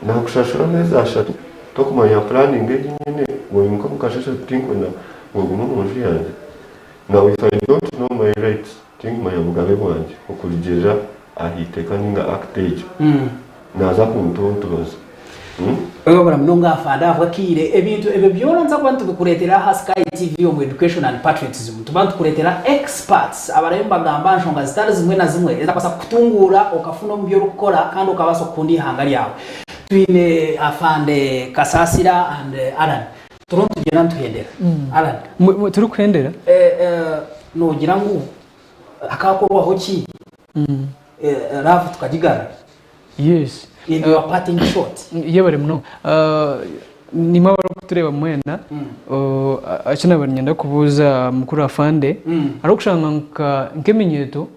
na kushashura meza ashatu tokumanya planning nyine ngoyimko mukashasha tinkona ngogumo munju yanjye. Now if I don't know my rights think my bugabe bwanje okuligera ahiteka ninga actage naza kuntontoza Oyo bara mnonga afanda avakire ebintu ebe byoronza kwantu bikuretera ha SkyTv mu education and patriotism tubantu kuretera experts abaremba gamba nshonga zitari zimwe na zimwe eza kwasa kutungura okafuna mu byo rukora kandi ukabasa kundi hanga yawe twine afande Kasasira and Alan turonto tugenda ntuhendera Alan turi kuhendera no gira ngo akakorwa hoki rafu tukagigara yes in your parting shot yebare mno nima baro kutureba mwena akina barnyenda kubuza mukuru afande arokushanga nk'Eminyeeto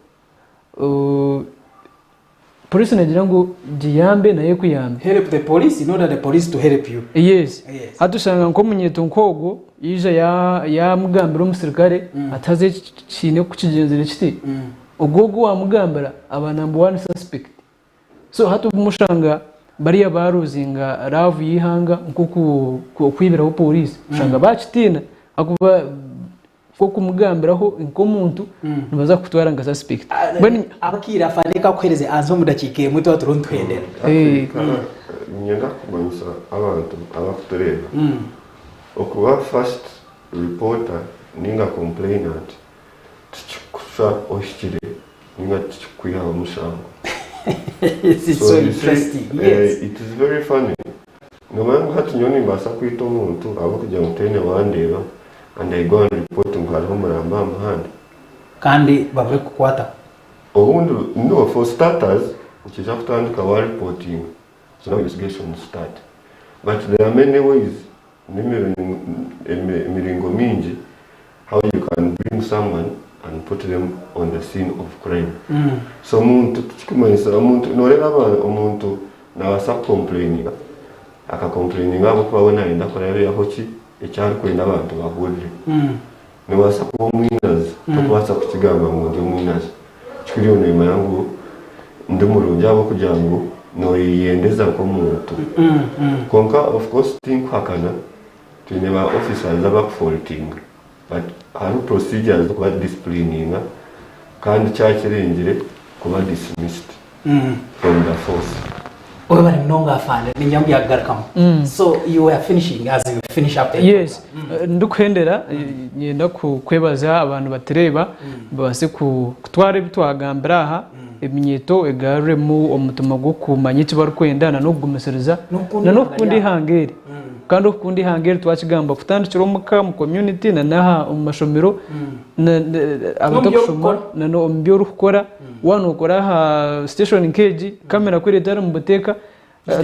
police nagira ngo giyambe naye kuyambe help the police in order the police to help you yes hatushanga nk'Eminyeeto nkogo yija ya mugambira umusirikare ataze kine kukigenzera kiti ogogo wa mugambira aba number 1 suspect so hatu mushanga bariya baruzinga ravu yeihanga nkuko kwibiraho police ushanga bacitina akuba ko kumugambiraho inkomuntu nibaza kutwara nga suspect bani abakira afandika kwereze azo mudakike muto turontuhendera nyenda kumanyisa abantu abakutureba okuba first reporter ninga complainant tikusha oshikire ninga tikukwiha omushango. It's so interesting. Yes. It is very funny. No man hati nyoni mbasa kwita omuntu abakujya mutene wandeba and I go and report ngalo muramba amahandi kandi babe kukwata obundi no for starters ukija kutandika wa reporting so now investigation start but there are many ways miringo mingi how you can bring someone and put them on the scene of crime. So umuntu tukimanisa umuntu norera umuntu nawasa complaininga akacomplaininga abo kwabona inda korebe yahoki ecyari kwenda abantu bahurire niwasa ko mwinaza tukwasa kukigamba ngo ndi mwinaza kiriyo nema yangu ndi murungi abo kugira ngo no yiyendeza ko muntu konka of course think hakana tuneba officers abakufaulting but hari procedures kuba disciplining kandi cyakirengire kuba dismissed from the force. Oyo bari mnonga afande ninyambi yagarukamo so you were finishing as you finish up there. Yes ndukuhendera nyenda kwebaza abantu batereba base kutware bitwagambira aha Eminyeeto egarure mu omutuma gwo kumanya kibari kwendana no kugumesereza no kundi hangeri kandi okundi hangeri twakigamba kutandikira omuka mu community na naha omashomero abatokushoma na no mbyo rukora wano ukora ha station keji kamera kwiretara mu buteka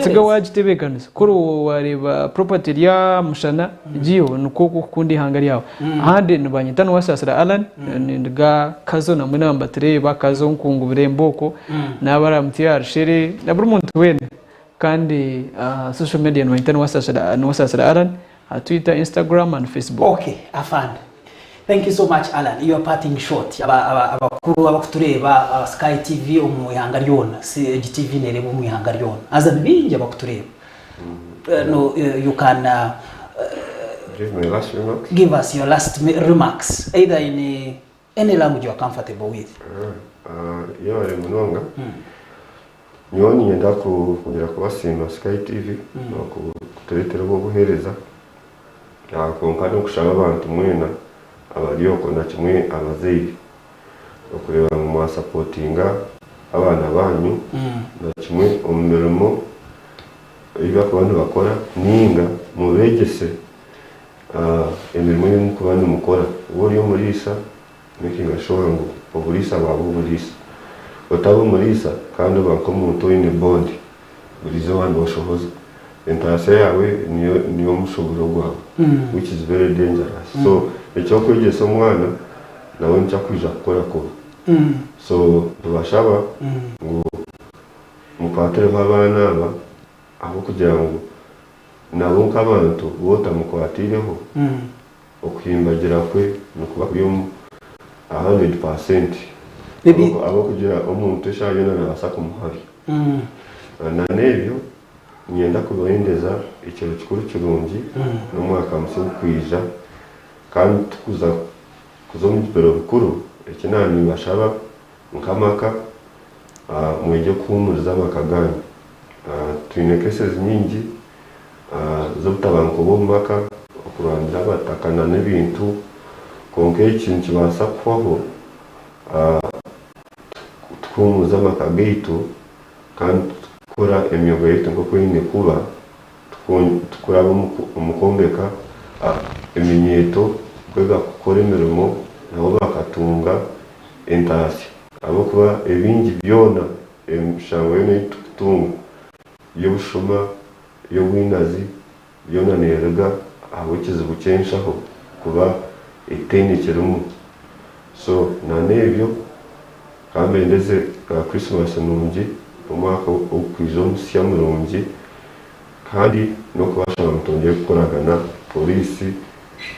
tiga wagitebekanisa kuri wareba property ya mushana giyo nuko kundi hangari yawo ahandi nibanyita no wasasira Alan ndiga kazo na mwana mbatereba kazo nkungu biremboko nabara mtiyar shere na buri muntu wene kandi social media no intano wasasira Alan Twitter, Instagram and Facebook. Okay, afande. Thank you so much Alan. You are parting short. Abakuru abakutureba SkyTv omuyanga ryona, SkyTv nerebo omuyanga ryona. Aza bingi abakutureba. No you can give me last remarks. Give us your last remarks either in any language you are comfortable with. Yo ari munonga. Nyoni yenda kugira kubasima SkyTv no kuturetera bwo guhereza. Yakonkana kushaba abantu mwena abariyoko na kimwe abazeyi okureba mu supportinga abana banyu na kimwe umurimo iba ku bantu bakora ninga mubegese emirimo yo ku bantu mukora uri umurisa making sure ngo obulisa babo bulisa otabo mulisa kandi bakomuntu ine bond bulizo wano oshoboza entase yawe niyo mushoboro gwawe which is very dangerous so icyo kwegesa umwana nawe nca kwija gukora ko so tubashaba ngo mukwatire nk'abana aba aho kugira ngo nabo nk'abantu bota mukwatireho okuhimbagira kwe nukuba kuyo 100% abo kugira omuntu eshayona nabasa kumuhabi na nebyo nyenda kubahendeza ikintu kikuru kirungi n'umwaka musinga kwija kandi tukuza mu biro bikuru ekinani bashaba nkamaka mwije kuhumuriza amaka ganyu twine cases nyingi z'obutabanguko bw'omumaka okurwanira abatakana n'ebintu konka ekintu kibasa kubaho tukuhumuriza amaka gaitu kandi tukora emyogo yaitu nk'oku eine kuba tukuraba omukombeka Eminyeeto kwega kukora emirimo nabo bakatunga entaasya ahabwokuba ebingi byona emishango yona eitukutunga y'obushoma y'obwinazi byona neruga ahabw'ekizibu ky'enshaho kuba eteinekirimu so nanebyo kambendeze Christmas nungi omwaka okwija omusya murungi kandi n'okubashaba mutongere kukoragana polisi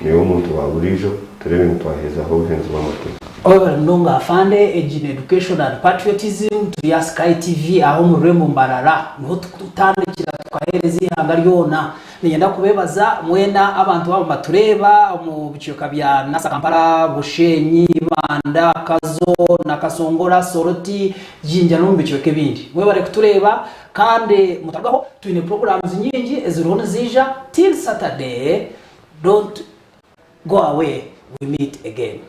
niyo omuntu wa burijo turebe ntitwahezaho obuhenzi bw'amateeka. Oyo mnonga afande Ekiine Education and Patriotism turi ya SkyTV aho mu rurembo mbarara niho tutandikira twahereza ihanga ryona nigenda kubebaza mwena abantu babo batureba mu bicoka bya Nasa Kampala Bushenyi Banda Kazo na Kasongora Soroti Jinja no mu bicoke bindi mwe bare kutureba kandi mutabwaho twine programs nyingi ezirona zija till Saturday. Don't go away, we meet again.